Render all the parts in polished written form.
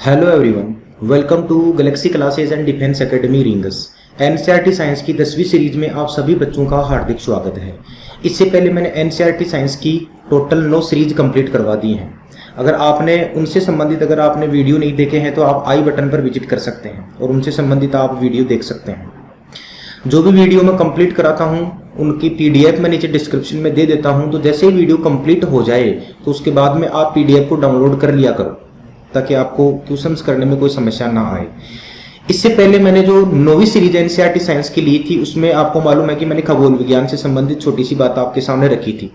Hello everyone, welcome to galaxy classes and defence academy रिंगस। NCERT science की 10वीं series में आप सभी बच्चों का हार्दिक स्वागत है। इससे पहले मैंने एनसीईआरटी साइंस की टोटल 9 सीरीज कंप्लीट करवा दी हैं। अगर आपने उनसे संबंधित वीडियो नहीं देखे हैं तो आप आई बटन पर विजिट कर सकते हैं और उनसे संबंधित आप वीडियो देख सकते हैं। जो भी वीडियो मैं कंप्लीट कराता हूँ उनकी पीडीएफ मैं नीचे डिस्क्रिप्शन में दे देता हूँ, तो जैसे ही वीडियो कंप्लीट हो जाए तो उसके बाद में आप पीडीएफ को डाउनलोड कर लिया करो ताकि आपको क्वेश्चंस करने में कोई समस्या ना आए। इससे पहले मैंने जो 9वीं सीरीज एनसीईआरटी साइंस की ली थी उसमें आपको मालूम है कि मैंने खगोल विज्ञान से संबंधित छोटी सी बात आपके सामने रखी थी।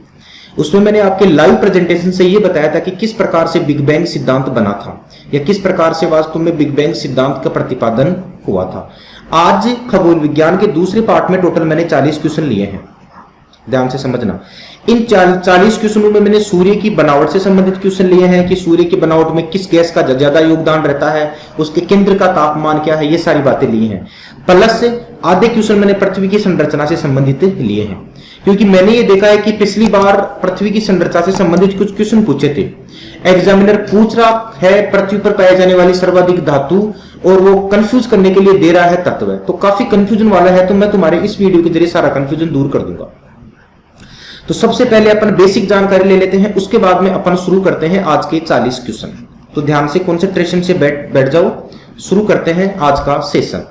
उसमें मैंने आपके लाइव प्रेजेंटेशन से ये बताया था कि किस प्रकार से बिग बैंग सिद्धांत बना था या किस प्रकार से वास्तव में बिग बैंग सिद्धांत का प्रतिपादन हुआ था। आज खगोल विज्ञान के दूसरे पार्ट में टोटल मैंने 40 क्वेश्चन लिए हैं, ध्यान से समझना। इन 40 क्वेश्चनों में मैंने सूर्य की बनावट से संबंधित क्वेश्चन लिए हैं कि सूर्य की बनावट में किस गैस का ज्यादा योगदान रहता है, उसके केंद्र का तापमान क्या है, ये सारी बातें ली हैं। प्लस आधे क्वेश्चन मैंने पृथ्वी की संरचना से संबंधित लिए हैं, क्योंकि मैंने ये देखा है कि पिछली बार पृथ्वी की संरचना से संबंधित कुछ क्वेश्चन पूछे थे। एग्जामिनर पूछ रहा है पृथ्वी पर पाई जाने वाली सर्वाधिक धातु और वो कंफ्यूज करने के लिए दे रहा है तत्व, तो काफी कंफ्यूजन वाला है। तो मैं तुम्हारे इस वीडियो के जरिए सारा कंफ्यूजन दूर कर दूंगा। तो सबसे पहले अपन बेसिक जानकारी ले लेते हैं, उसके बाद में अपन शुरू करते हैं आज के 40 क्वेश्चन। तो ध्यान से कंसंट्रेशन से बैठ जाओ, शुरू करते हैं आज का सेशन।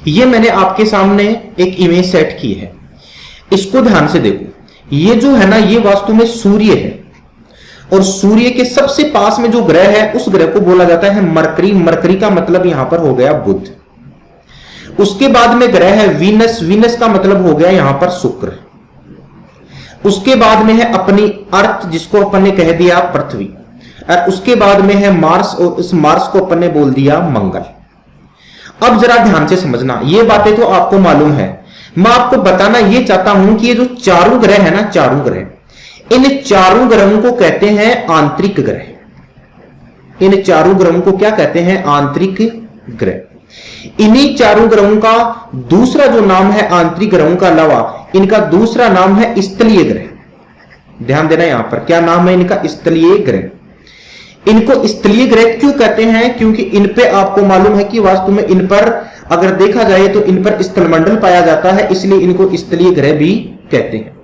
ये मैंने आपके सामने एक इमेज सेट की है, इसको ध्यान से देखो। ये जो है ना, ये वास्तव में सूर्य है और सूर्य के सबसे पास में जो ग्रह है उस ग्रह को बोला जाता है मरकरी। मरकरी का मतलब यहां पर हो गया बुध। उसके बाद में ग्रह है वीनस। वीनस का मतलब हो गया यहां पर शुक्र। उसके बाद में है अपनी अर्थ, जिसको अपन ने कह दिया पृथ्वी। और उसके बाद में है मार्स, और उस मार्स को अपन ने बोल दिया मंगल। अब जरा ध्यान से समझना, ये बातें तो आपको मालूम है। मैं आपको बताना ये चाहता हूं कि ये जो चारों ग्रह है ना, चारों ग्रह, इन चारों ग्रहों को कहते हैं आंतरिक ग्रह। इन चारों ग्रहों को क्या कहते हैं? आंतरिक ग्रह। इन्हीं चारों ग्रहों का दूसरा जो नाम है आंतरिक ग्रहों का अलावा, इनका दूसरा नाम है स्थलीय ग्रह। ध्यान देना, यहां पर क्या नाम है इनका? स्थलीय ग्रह। इनको स्थलीय ग्रह क्यों कहते हैं? क्योंकि इन पे आपको मालूम है कि वास्तव में इन पर अगर देखा जाए तो इन पर स्थलमंडल पाया जाता है, इसलिए इनको स्थलीय ग्रह भी कहते हैं।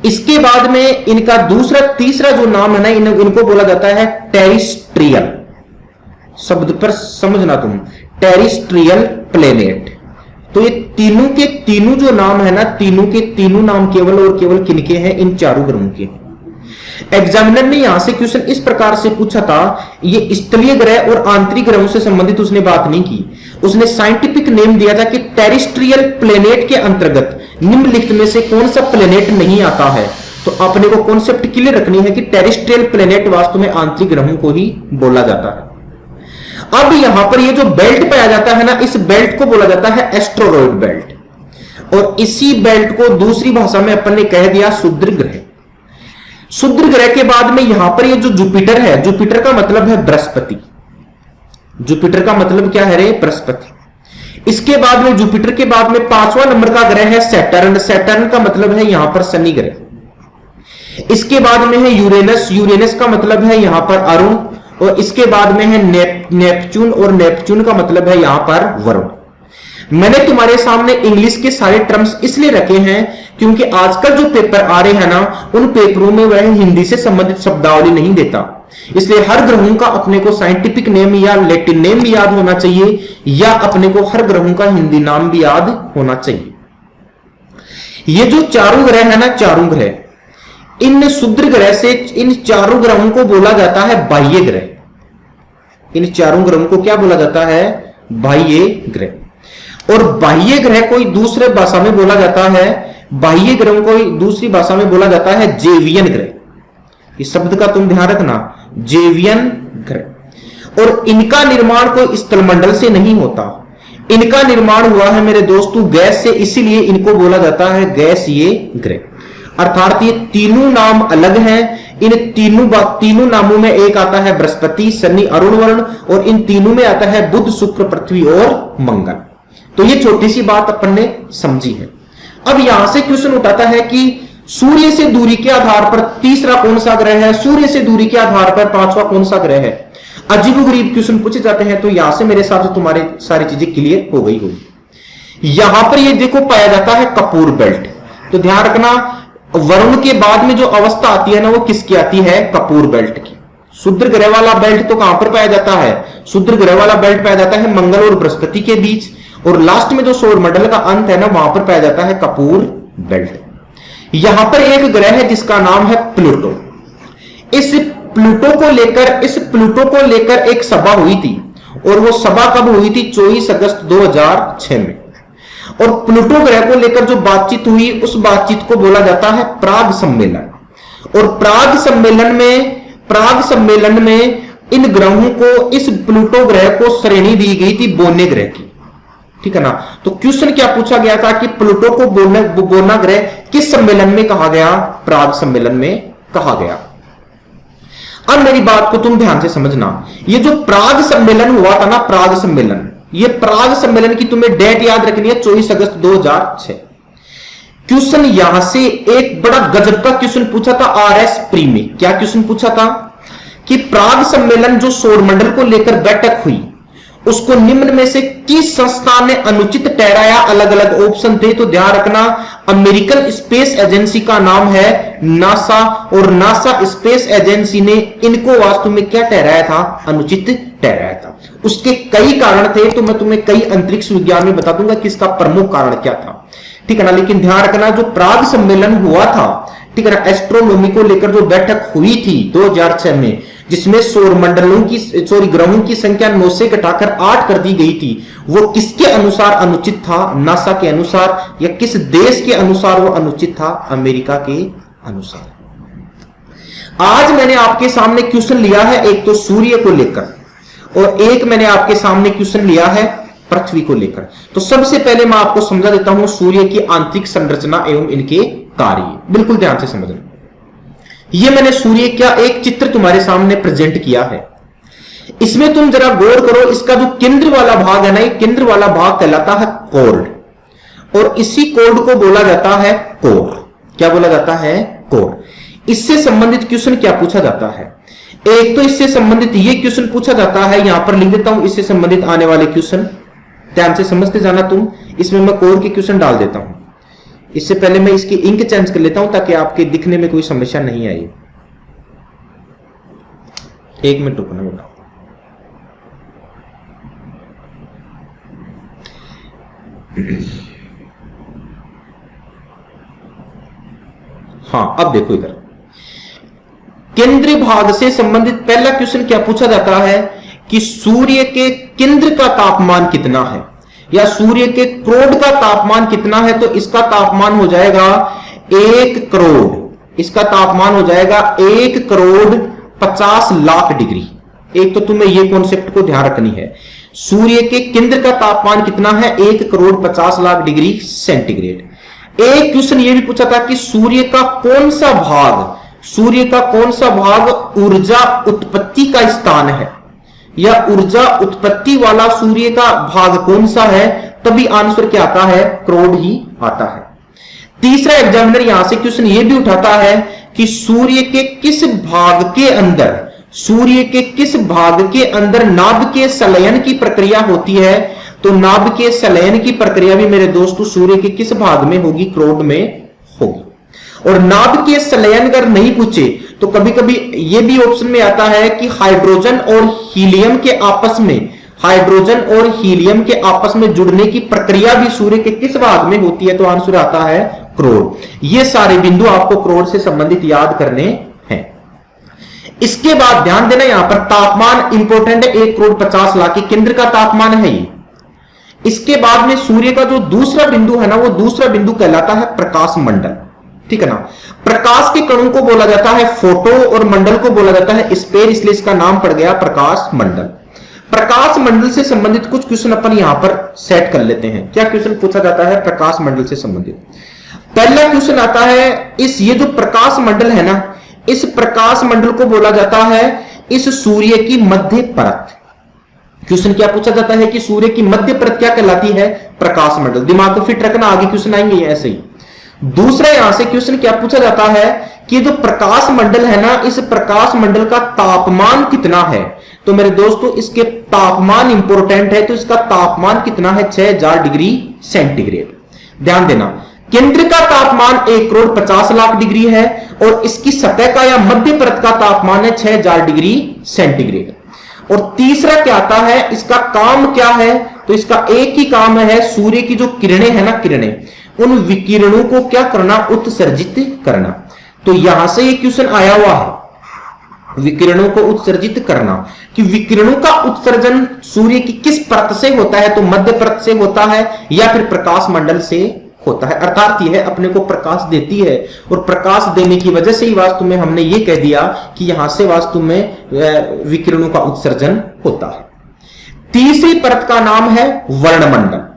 इसके बाद में इनका तीसरा जो नाम है ना, इनको बोला जाता है टेरेस्ट्रियल। शब्द पर समझना तुम, टेरेस्ट्रियल प्लेनेट। तो ये तीनों के तीनों जो नाम है ना, तीनों के तीनों नाम केवल और केवल किनके हैं? इन चारों ग्रहों के। एग्जामिनर ने यहां से क्वेश्चन इस प्रकार से पूछा था, ये स्थलीय ग्रह और आंतरिक ग्रहों से संबंधित उसने बात नहीं की। उसने साइंटिफिक नेम दिया था कि टेरेस्ट्रियल प्लेनेट के अंतर्गत निम्नलिखित में से कौन सा प्लेनेट नहीं आता है। तो अपने को कॉन्सेप्ट क्लियर रखनी है कि टेरेस्ट्रियल प्लेनेट वास्तव में आंतरिक ग्रहों को ही बोला जाता है। अब यहां पर ये जो बेल्ट पाया जाता है ना, इस बेल्ट को बोला जाता है एस्टेरॉयड बेल्ट, और इसी बेल्ट को दूसरी भाषा में अपन ने कह दिया क्षुद्र ग्रह। क्षुद्र ग्रह के बाद में यहां पर ये जो जुपिटर है, जुपिटर का मतलब है बृहस्पति। जुपिटर का मतलब क्या है रे? बृहस्पति। इसके बाद में जुपिटर के बाद में 5वां नंबर का ग्रह है सैटर्न। सैटर्न का मतलब है यहां पर शनि ग्रह। इसके बाद में है यूरेनस। यूरेनस का मतलब है यहां पर अरुण, और इसके बाद में है नेपच्यून, और नेपच्यून का मतलब है यहां पर वरुण। मैंने तुम्हारे सामने इंग्लिश के सारे टर्म्स इसलिए रखे हैं क्योंकि आजकल जो पेपर आ रहे हैं ना, उन पेपरों में वह हिंदी से संबंधित शब्दावली नहीं देता। इसलिए हर ग्रहों का अपने को साइंटिफिक नेम या लैटिन नेम भी याद होना चाहिए, या अपने को हर ग्रहों का हिंदी नाम भी याद होना चाहिए। ये जो चारों ग्रह है ना, चारों ग्रह, इन क्षुद्र ग्रह से इन चारों ग्रहों को बोला जाता है बाह्य ग्रह। इन चारों ग्रहों को क्या बोला जाता है? बाह्य ग्रह। और बाह्य ग्रह कोई दूसरे भाषा में बोला जाता है, बाह्य ग्रहों को दूसरी भाषा में बोला जाता है जेवियन ग्रह। इस शब्द का तुम ध्यान रखना, जेवियन ग्रह। और इनका निर्माण कोई स्थलमंडल से नहीं होता, इनका निर्माण हुआ है मेरे दोस्तों गैस से, इसीलिए इनको बोला जाता है गैसीय ग्रह। अर्थात ये तीनों नाम अलग हैं। इन तीनों नामों में एक आता है बृहस्पति, शनि, अरुण, वरुण, और इन तीनों में आता है बुध, शुक्र, पृथ्वी और मंगल। तो ये छोटी सी बात अपन ने समझी है। अब यहां से क्वेश्चन उठाता है कि सूर्य से दूरी के आधार पर तीसरा कौन सा ग्रह है, सूर्य से दूरी के आधार पर पांचवा कौन सा ग्रह है। अजीबोगरीब क्वेश्चन पूछे जाते हैं, तो यहां से मेरे हिसाब से तुम्हारी सारी चीजें क्लियर हो गई होगी। यहां पर ये देखो पाया जाता है कपूर बेल्ट, तो ध्यान रखना वरुण के बाद में जो अवस्था आती है ना वो किसकी आती है, कपूर बेल्ट की। शुद्र ग्रह वाला बेल्ट तो कहां पर पाया जाता है, शुद्र ग्रह वाला बेल्ट पाया जाता है मंगल और बृहस्पति के बीच, और लास्ट में जो सौर मंडल का अंत है ना वहां पर पाया जाता है कपूर बेल्ट। यहां पर एक ग्रह है जिसका नाम है प्लूटो। इस प्लूटो को लेकर एक सभा हुई थी, और वो सभा कब हुई थी, 24 अगस्त 2006 में। और प्लूटो ग्रह को लेकर जो बातचीत हुई उस बातचीत को बोला जाता है प्राग सम्मेलन। और प्राग सम्मेलन में इन ग्रहों को, इस प्लूटो ग्रह को श्रेणी दी गई थी बोने ग्रह की, ठीक है ना। तो क्वेश्चन क्या पूछा गया था कि प्लूटो को बोना ग्रह किस सम्मेलन में कहा गया, प्राग सम्मेलन में कहा गया। अब मेरी बात को तुम ध्यान से समझना, ये जो प्राग सम्मेलन हुआ था ना, प्राग सम्मेलन, ये प्राग सम्मेलन की तुम्हें डेट याद रखनी है 24 अगस्त 2006। क्वेश्चन यहां से एक बड़ा गजब का क्वेश्चन पूछा था आरएस प्री में। क्या क्वेश्चन पूछा था कि प्राग सम्मेलन जो सौरमंडल को लेकर बैठक हुई उसको निम्न में से किस संस्था ने अनुचित ठहराया। अलग अलग ऑप्शन थे, तो ध्यान रखना अमेरिकन स्पेस एजेंसी का नाम है नासा, और नासा स्पेस एजेंसी ने इनको वास्तव में क्या ठहराया था, अनुचित ठहराया था। उसके कई कारण थे, तो मैं तुम्हें कई अंतरिक्ष विज्ञान में बता दूंगा कि इसका प्रमुख कारण क्या था, ठीक है ना। लेकिन ध्यान रखना जो प्राग सम्मेलन हुआ था, ठीक है ना, एस्ट्रोनॉमी को लेकर जो बैठक हुई थी 2006 में, जिसमें ग्रहों की संख्या 9 से घटाकर 8 कर दी गई थी, वो किसके अनुसार अनुचित था, नासा के अनुसार, या किस देश के अनुसार वो अनुचित था, अमेरिका के अनुसार। आज मैंने आपके सामने क्वेश्चन लिया है एक तो सूर्य को लेकर, और एक मैंने आपके सामने क्वेश्चन लिया है पृथ्वी को लेकर। तो सबसे पहले मैं आपको समझा देता हूं सूर्य की आंतरिक संरचना एवं इनके कार्य, बिल्कुल ध्यान से समझना। ये मैंने सूर्य का एक चित्र तुम्हारे सामने प्रेजेंट किया है। इसमें तुम जरा गौर करो, इसका जो केंद्र वाला भाग है ना, ये केंद्र वाला भाग कहलाता है कोर्ड, और इसी कोर्ड को बोला जाता है कोर। क्या बोला जाता है, कोर। इससे संबंधित क्वेश्चन क्या पूछा जाता है, एक तो इससे संबंधित ये क्वेश्चन पूछा जाता है, यहां पर लिख देता हूं इससे संबंधित आने वाले क्वेश्चन, ध्यान से समझते जाना तुम। इसमें मैं कोर के क्वेश्चन डाल देता हूं। इससे पहले मैं इसकी इंक चेंज कर लेता हूं ताकि आपके दिखने में कोई समस्या नहीं आई। 1 मिनट रुकना बेटा। हाँ, अब देखो इधर केंद्रीय भाग से संबंधित पहला क्वेश्चन क्या पूछा जाता है कि सूर्य के केंद्र का तापमान कितना है, या सूर्य के क्रोड का तापमान कितना है। तो इसका तापमान हो जाएगा 1 करोड़, इसका तापमान हो जाएगा 1 करोड़ 50 लाख डिग्री। एक तो तुम्हें यह कॉन्सेप्ट को ध्यान रखनी है, सूर्य के केंद्र का तापमान कितना है, 1 करोड़ 50 लाख डिग्री सेंटीग्रेड। एक क्वेश्चन यह भी पूछा था कि सूर्य का कौन सा भाग ऊर्जा उत्पत्ति का स्थान है, या ऊर्जा उत्पत्ति वाला सूर्य का भाग कौन सा है। तभी आंसर क्या आता है, क्रोड ही आता है। तीसरा एग्जामिनर यहां से क्वेश्चन यह भी उठाता है कि सूर्य के किस भाग के अंदर नाभिकीय संलयन की प्रक्रिया होती है। तो नाभिकीय संलयन की प्रक्रिया भी मेरे दोस्तों सूर्य के किस भाग में होगी, क्रोड में होगी। और नाभिकीय संलयन अगर नहीं पूछे तो कभी कभी यह भी ऑप्शन में आता है कि हाइड्रोजन और हीलियम के आपस में जुड़ने की प्रक्रिया भी सूर्य के किस भाग में होती है। तो आंसर आता है क्रोड। ये सारे बिंदु आपको क्रोड से संबंधित याद करने हैं। इसके बाद ध्यान देना, यहां पर तापमान इंपॉर्टेंट है, 1 करोड़ 50 लाख के केंद्र का तापमान है ये। इसके बाद में सूर्य का जो दूसरा बिंदु है ना, वो दूसरा बिंदु कहलाता है प्रकाश मंडल, ठीक है ना। प्रकाश के कणों को बोला जाता है फोटो, और मंडल को बोला जाता है स्पेयर, इसलिए इसका नाम पड़ गया प्रकाश मंडल। प्रकाश मंडल से संबंधित कुछ क्वेश्चन अपन यहां पर सेट कर लेते हैं। क्या क्वेश्चन पूछा जाता है प्रकाश मंडल से संबंधित। पहला क्वेश्चन आता है, ये जो प्रकाश मंडल है ना, इस प्रकाश मंडल को बोला जाता है इस सूर्य की मध्य परत। क्वेश्चन क्या पूछा जाता है कि सूर्य की मध्य परत क्या कहलाती है, प्रकाश मंडल। दिमाग को फिट रखना, आगे क्वेश्चन आएंगे ऐसे ही। दूसरा यहां से क्वेश्चन क्या पूछा जाता है कि जो प्रकाश मंडल है ना, इस प्रकाश मंडल का तापमान कितना है। तो मेरे दोस्तों इसके तापमान इंपॉर्टेंट है, तो इसका तापमान कितना है 6000 डिग्री सेंटीग्रेड। ध्यान देना, केंद्र का तापमान 1,50,00,000 डिग्री है और इसकी सतह का या मध्य परत का तापमान है 6000 डिग्री सेंटीग्रेड। और तीसरा क्या आता है, इसका काम क्या है, तो इसका एक ही काम है, सूर्य की जो किरणें है ना, किरणें, उन विकिरणों को क्या करना, उत्सर्जित करना। तो यहां से ये क्वेश्चन आया हुआ है, विकिरणों को उत्सर्जित करना, कि विकिरणों का उत्सर्जन सूर्य की किस परत से होता है, तो मध्य परत से होता है या फिर प्रकाश मंडल से होता है। अर्थात यह अपने को प्रकाश देती है और प्रकाश देने की वजह से ही वास्तव में हमने ये कह दिया कि यहां से वास्तव में विकिरणों का उत्सर्जन होता है। तीसरी परत का नाम है वर्णमंडल।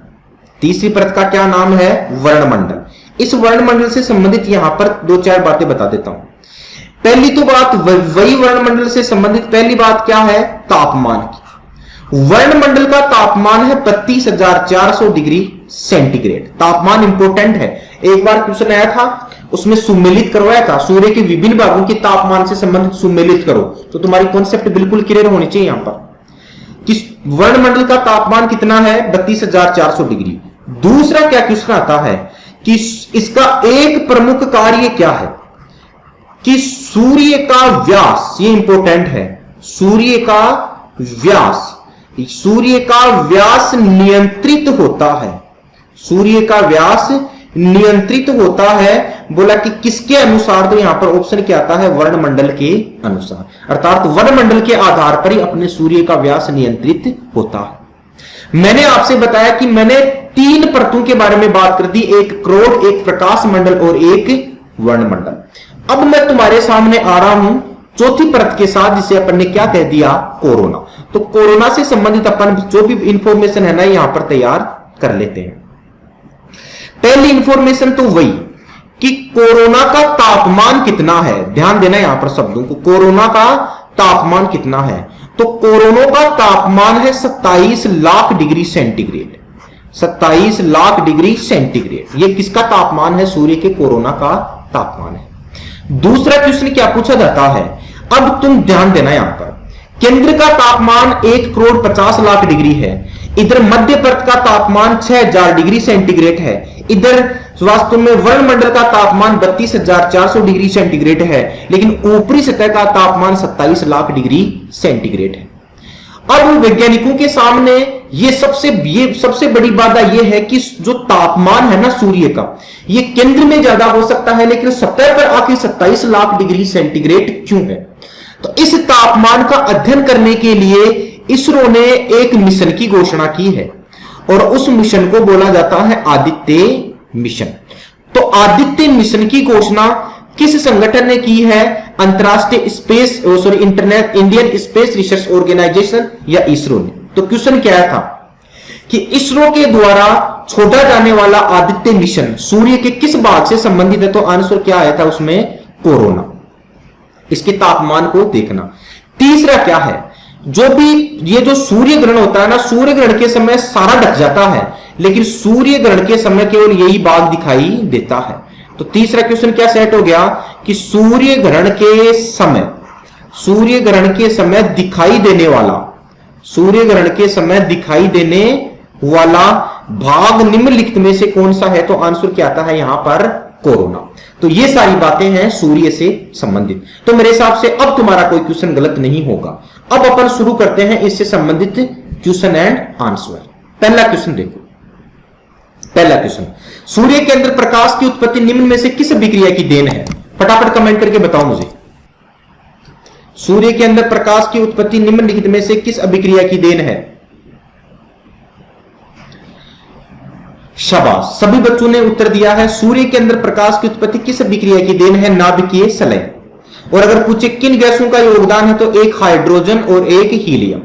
तीसरी परत का क्या नाम है, वर्णमंडल। इस वर्णमंडल से संबंधित यहां पर 2-4 बातें बता देता हूं। पहली तो बात, वही वर्णमंडल से संबंधित पहली बात क्या है, तापमान की। वर्णमंडल का तापमान है 32,400 डिग्री सेंटीग्रेड। तापमान इंपॉर्टेंट है, एक बार क्वेश्चन आया था, उसमें सुमेलित करवाया था, सूर्य के विभिन्न भागों के तापमान से संबंधित सुमेलित करो, तो तुम्हारी कॉन्सेप्ट बिल्कुल क्लियर होनी चाहिए यहां पर कि वर्णमंडल का तापमान कितना है, 32,400 डिग्री। दूसरा क्या क्वेश्चन आता है कि इसका एक प्रमुख कार्य क्या है, कि सूर्य का व्यास, ये इंपॉर्टेंट है, सूर्य का व्यास, सूर्य का व्यास नियंत्रित होता है, सूर्य का व्यास नियंत्रित होता है। बोला कि किसके अनुसार, तो यहां पर ऑप्शन क्या आता है, वर्णमंडल के अनुसार, अर्थात वर्णमंडल के आधार पर ही अपने सूर्य का व्यास नियंत्रित होता है। मैंने आपसे बताया कि मैंने 3 परतों के बारे में बात कर दी, एक क्रोड, एक प्रकाश मंडल और एक वर्णमंडल। अब मैं तुम्हारे सामने आ रहा हूं चौथी परत के साथ, जिसे अपन ने क्या कह दिया, कोरोना। तो कोरोना से संबंधित अपन जो भी इंफॉर्मेशन है ना यहां पर तैयार कर लेते हैं। पहली इंफॉर्मेशन तो वही कि कोरोना का तापमान कितना है। ध्यान देना यहां पर शब्दों को, कोरोना का तापमान कितना है, तो कोरोना का तापमान है 27 lakh degree centigrade. 27 lakh degree centigrade, ये किसका तापमान है, सूर्य के कोरोना का तापमान है। दूसरा क्वेश्चन क्या पूछा जाता है, अब तुम ध्यान देना यहां पर, केंद्र का तापमान 1,50,00,000 डिग्री है, इधर मध्य परत का तापमान 6000 डिग्री सेंटीग्रेड है, इधर वास्तव में वर्णमंडल का तापमान 32,400 डिग्री सेंटीग्रेड है, लेकिन ऊपरी सतह का तापमान 27 लाख डिग्री सेंटीग्रेड है। अब वैज्ञानिकों के सामने ये सबसे बड़ी बाधा यह है कि जो तापमान है ना सूर्य का, ये केंद्र में ज्यादा हो सकता है, लेकिन सतह पर आखिर 27 लाख डिग्री सेंटीग्रेड क्यों है। तो इस तापमान का अध्ययन करने के लिए इसरो ने एक मिशन की घोषणा की है और उस मिशन को बोला जाता है आदित्य मिशन। तो आदित्य मिशन की घोषणा किस संगठन ने की है, अंतरराष्ट्रीय space Indian space research organisation या इसरो ने। तो क्वेश्चन क्या था कि इसरो के द्वारा छोड़ा जाने वाला आदित्य मिशन सूर्य के किस भाग से संबंधित है, तो आंसर क्या आया था उसमें, कोरोना, इसके तापमान को देखना। तीसरा क्या है, जो भी ये जो सूर्य ग्रहण होता है ना, सूर्य ग्रहण के समय सारा ढक जाता है, लेकिन सूर्य ग्रहण के समय केवल यही भाग दिखाई देता है। तो तीसरा क्वेश्चन क्या सेट हो गया कि सूर्य ग्रहण के समय दिखाई देने वाला, सूर्य ग्रहण के समय दिखाई देने वाला भाग निम्नलिखित में से कौन सा है, तो आंसर क्या आता है यहां पर, कोरोना। तो ये सारी बातें हैं सूर्य से संबंधित। तो मेरे हिसाब से अब तुम्हारा कोई क्वेश्चन गलत नहीं होगा। अब अपन शुरू करते हैं इससे संबंधित क्वेश्चन एंड आंसर। पहला क्वेश्चन देखो, पहला क्वेश्चन, सूर्य के अंदर प्रकाश की उत्पत्ति निम्न में से किस अभिक्रिया की देन है। फटाफट कमेंट करके बताओ मुझे, सूर्य के अंदर प्रकाश की उत्पत्ति निम्नलिखित में से किस अभिक्रिया की देन है। शाबाश, सभी बच्चों ने उत्तर दिया है। सूर्य के अंदर प्रकाश की उत्पत्ति किस अभिक्रिया की देन है, नाभिकीय संलयन। और अगर पूछे किन गैसों का योगदान है, तो एक हाइड्रोजन और एक हीलियम।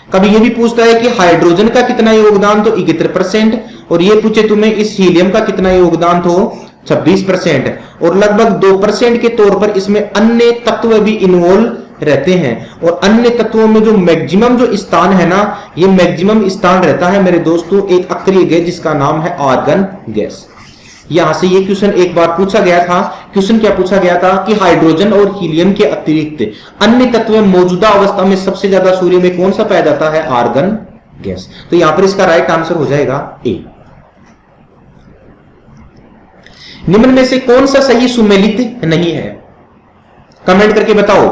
कभी यह भी पूछता है कि हाइड्रोजन का कितना योगदान, तो 71%, और ये पूछे तुम्हें इस हीलियम का कितना योगदान, तो 26%, और लगभग 2% के तौर पर इसमें अन्य तत्व भी इन्वॉल्व रहते हैं। और अन्य तत्वों में जो मैक्सिमम जो स्थान है ना, ये मैक्सिमम स्थान रहता है मेरे दोस्तों एक अक्रिय गैस जिसका नाम है आर्गन गैस। यहां से ये क्वेश्चन एक बार पूछा गया था। क्वेश्चन क्या पूछा गया था कि हाइड्रोजन और हीलियम के अतिरिक्त अन्य तत्व में मौजूदा अवस्था में सबसे ज्यादा सूर्य में कौन सा पाया जाता है? Argon gas. तो यहां पर इसका राइट आंसर हो जाएगा ए। निम्न में से कौन सा सही सुमेलित नहीं है? कमेंट करके बताओ।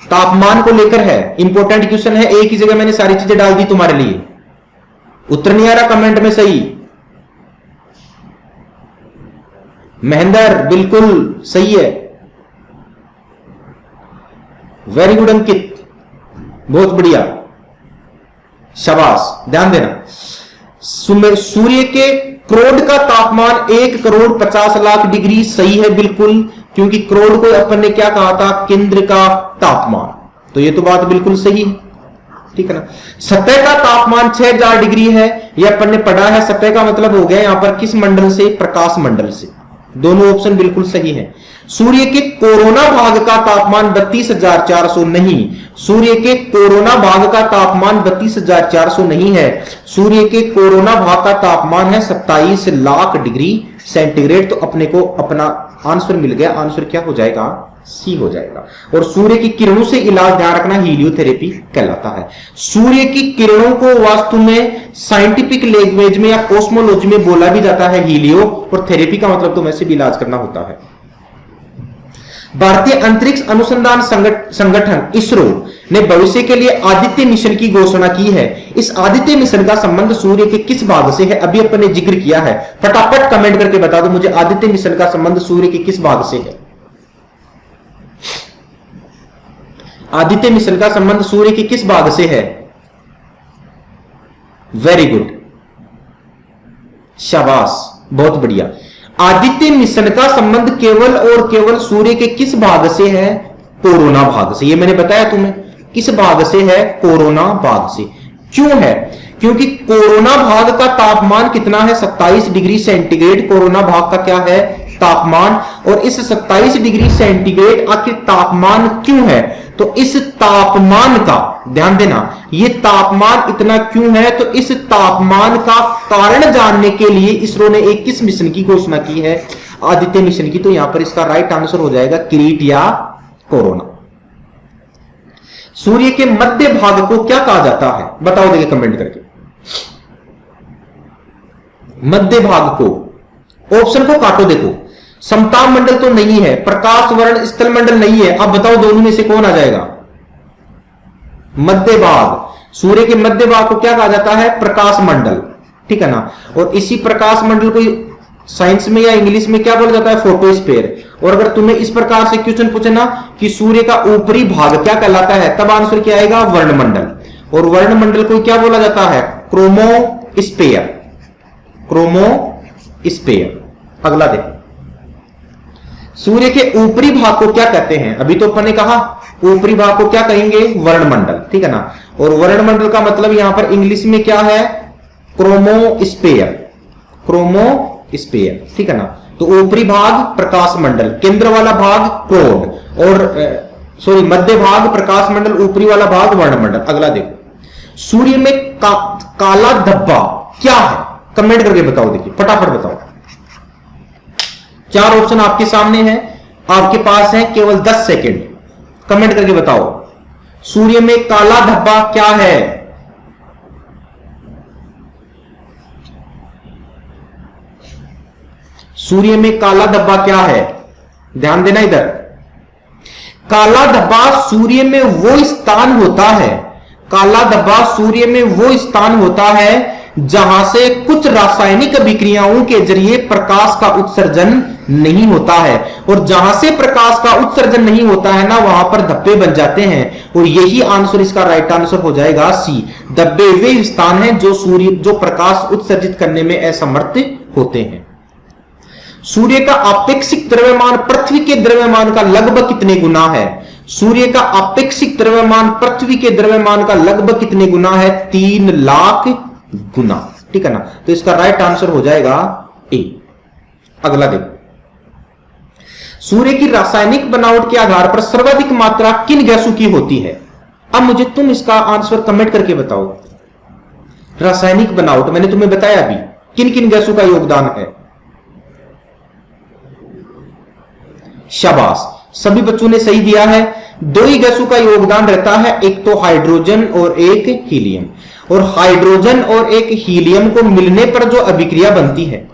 तापमान को लेकर है, इंपॉर्टेंट क्वेश्चन है। एक ही जगह मैंने सारी चीजें डाल दी तुम्हारे लिए। उत्तर नहीं आ रहा कमेंट में सही? महेंद्र बिल्कुल सही है, वेरी गुड अंकित, बहुत बढ़िया, शाबाश। ध्यान देना, सूर्य के क्रोड का तापमान 1,50,00,000 डिग्री सही है बिल्कुल, क्योंकि क्रोड को अपन ने क्या कहा था? केंद्र का तापमान। तो ये तो बात बिल्कुल सही है, ठीक है ना। सतह का तापमान 6,000 डिग्री है, यह अपन ने पढ़ा है। सतह का मतलब हो गया यहां पर किस मंडल से? प्रकाश मंडल से। दोनों ऑप्शन बिल्कुल सही है। सूर्य के कोरोना भाग का तापमान 32,400 नहीं, सूर्य के कोरोना भाग का तापमान 32,400 नहीं है। सूर्य के कोरोना भाग का तापमान है 27 लाख डिग्री सेंटीग्रेड। तो अपने को अपना आंसर मिल गया। आंसर क्या हो जाएगा? सी हो जाएगा। और सूर्य की किरणों से इलाज ध्यान रखना हीलियोथेरेपी कहलाता है। सूर्य की किरणों को वास्तु में साइंटिफिक लैंग्वेज में या कॉस्मोलॉजी में बोला भी जाता है हीलियो, और थेरेपी का मतलब तो वैसे भी इलाज करना होता है। भारतीय अंतरिक्ष अनुसंधान संगठन इसरो ने भविष्य के लिए आदित्य मिशन की घोषणा की है। इस आदित्य मिशन का संबंध सूर्य के किस भाग से है? अभी अपन ने जिक्र किया है। फटाफट कमेंट करके बता दो मुझे, आदित्य मिशन का संबंध सूर्य के किस भाग से है? आदित्य मिशन का संबंध सूर्य के किस भाग से है? वेरी गुड, शाबाश, बहुत बढ़िया। आदित्य मिशन का संबंध केवल और केवल सूर्य के किस भाग से है? कोरोना भाग से। ये मैंने बताया तुम्हें, किस भाग से है? कोरोना भाग से। क्यों है? क्योंकि कोरोना भाग का तापमान कितना है? 27 डिग्री सेंटीग्रेड कोरोना भाग का क्या है? तापमान। और इस 27 डिग्री सेंटीग्रेड आखिर तापमान क्यों है? तो इस तापमान का ध्यान देना, ये तापमान इतना क्यों है? तो इस तापमान का कारण जानने के लिए इसरो ने एक किस मिशन की घोषणा की है? आदित्य मिशन की। तो यहां पर इसका राइट आंसर हो जाएगा किरीट या कोरोना। सूर्य के मध्य भाग को क्या कहा जाता है? बताओ देखिए कमेंट करके। मध्य भाग को, ऑप्शन को काटो देखो। समताप मंडल तो नहीं है, प्रकाश वर्ण स्थल मंडल नहीं है। अब बताओ दोनों में से कौन आ जाएगा? मध्य भाग। सूर्य के मध्य भाग को क्या कहा जाता है? प्रकाश मंडल, ठीक है ना। और इसी प्रकाश मंडल को साइंस में या इंग्लिश में क्या बोला जाता है? फोटोस्फीयर। और अगर तुम्हें इस प्रकार से क्वेश्चन पूछे ना कि सूर्य का ऊपरी भाग क्या कहलाता है, तब आंसर क्या आएगा? वर्णमंडल। और वर्णमंडल को क्या बोला जाता है? क्रोमोस्फीयर। क्रोमोस्फीयर। अगला देखो, सूर्य के ऊपरी भाग को क्या कहते हैं? अभी तो अपन ने कहा ऊपरी भाग को क्या कहेंगे? वर्णमंडल, ठीक है ना। और वर्णमंडल का मतलब यहां पर इंग्लिश में क्या है? क्रोमोस्फीयर। क्रोमोस्फीयर, ठीक है ना। तो ऊपरी भाग प्रकाश मंडल, केंद्र वाला भाग क्रोड, और मध्य भाग प्रकाश मंडल, ऊपरी वाला भाग वर्णमंडल। अगला देखो, सूर्य में काला धब्बा क्या है? कमेंट करके बताओ, देखिए फटाफट बताओ। 4 ऑप्शन आपके सामने हैं, आपके पास है केवल 10 सेकंड। कमेंट करके बताओ, सूर्य में काला धब्बा क्या है? सूर्य में काला धब्बा क्या है? ध्यान देना इधर। काला धब्बा सूर्य में वो स्थान होता है, काला धब्बा सूर्य में वो स्थान होता है जहां से कुछ रासायनिक अभिक्रियाओं के जरिए प्रकाश का उत्सर्जन नहीं होता है। और जहां से प्रकाश का उत्सर्जन नहीं होता है ना, वहां पर धब्बे बन जाते हैं। और यही आंसर, इसका राइट आंसर हो जाएगा सी। धब्बे वे स्थान हैं जो प्रकाश उत्सर्जित करने में असमर्थ होते हैं। सूर्य का आपेक्षिक द्रव्यमान पृथ्वी के द्रव्यमान का लगभग कितने गुना है? सूर्य का आपेक्षिक द्रव्यमान पृथ्वी के द्रव्यमान का लगभग कितने गुना है? 3 लाख गुना, ठीक है ना। तो इसका राइट आंसर हो जाएगा ए। अगला देखो, सूर्य की रासायनिक बनावट के आधार पर सर्वाधिक मात्रा किन गैसों की होती है? अब मुझे तुम इसका आंसर कमेंट करके बताओ। रासायनिक बनावट मैंने तुम्हें बताया अभी, किन किन गैसों का योगदान है? शाबाश, सभी बच्चों ने सही दिया है। दो ही गैसों का योगदान रहता है, एक तो हाइड्रोजन और एक हीलियम। और हाइड्रोजन और एक हीलियम को मिलने पर जो अभिक्रिया बनती है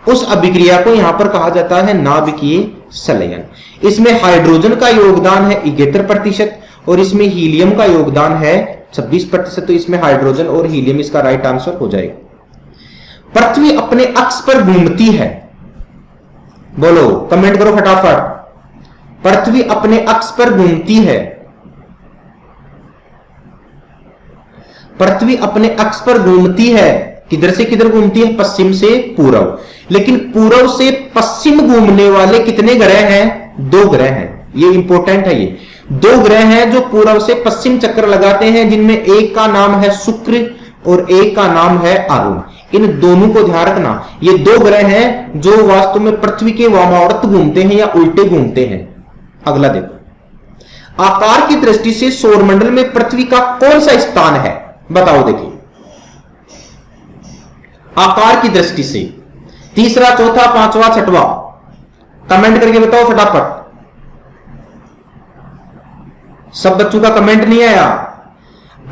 उस अभिक्रिया को यहां पर कहा जाता है नाभिकीय संलयन। इसमें हाइड्रोजन का योगदान है 71% और इसमें हीलियम का योगदान है 26%। तो इसमें हाइड्रोजन और हीलियम इसका राइट आंसर हो जाएगा। पृथ्वी अपने अक्ष पर घूमती है, बोलो, कमेंट करो फटाफट। पृथ्वी अपने अक्ष पर घूमती है। पृथ्वी अपने अक्ष पर घूमती है। किधर से किधर घूमती है? पश्चिम से पूर्व। लेकिन पूर्व से पश्चिम घूमने वाले कितने ग्रह हैं? 2 ग्रह हैं। ये इंपॉर्टेंट है। ये 2 ग्रह हैं जो पूर्व से पश्चिम चक्कर लगाते हैं, जिनमें एक का नाम है शुक्र और एक का नाम है अरुण। इन दोनों को ध्यान रखना। ये 2 ग्रह हैं जो वास्तव में पृथ्वी के वामावर्त घूमते हैं या उल्टे घूमते हैं। अगला देखो, आकार की दृष्टि से सौरमंडल में पृथ्वी का कौन सा स्थान है? बताओ, देखिए, आकार की दृष्टि से तीसरा, चौथा, पांचवा, छठवां, कमेंट करके बताओ फटाफट। सब बच्चों का कमेंट नहीं आया।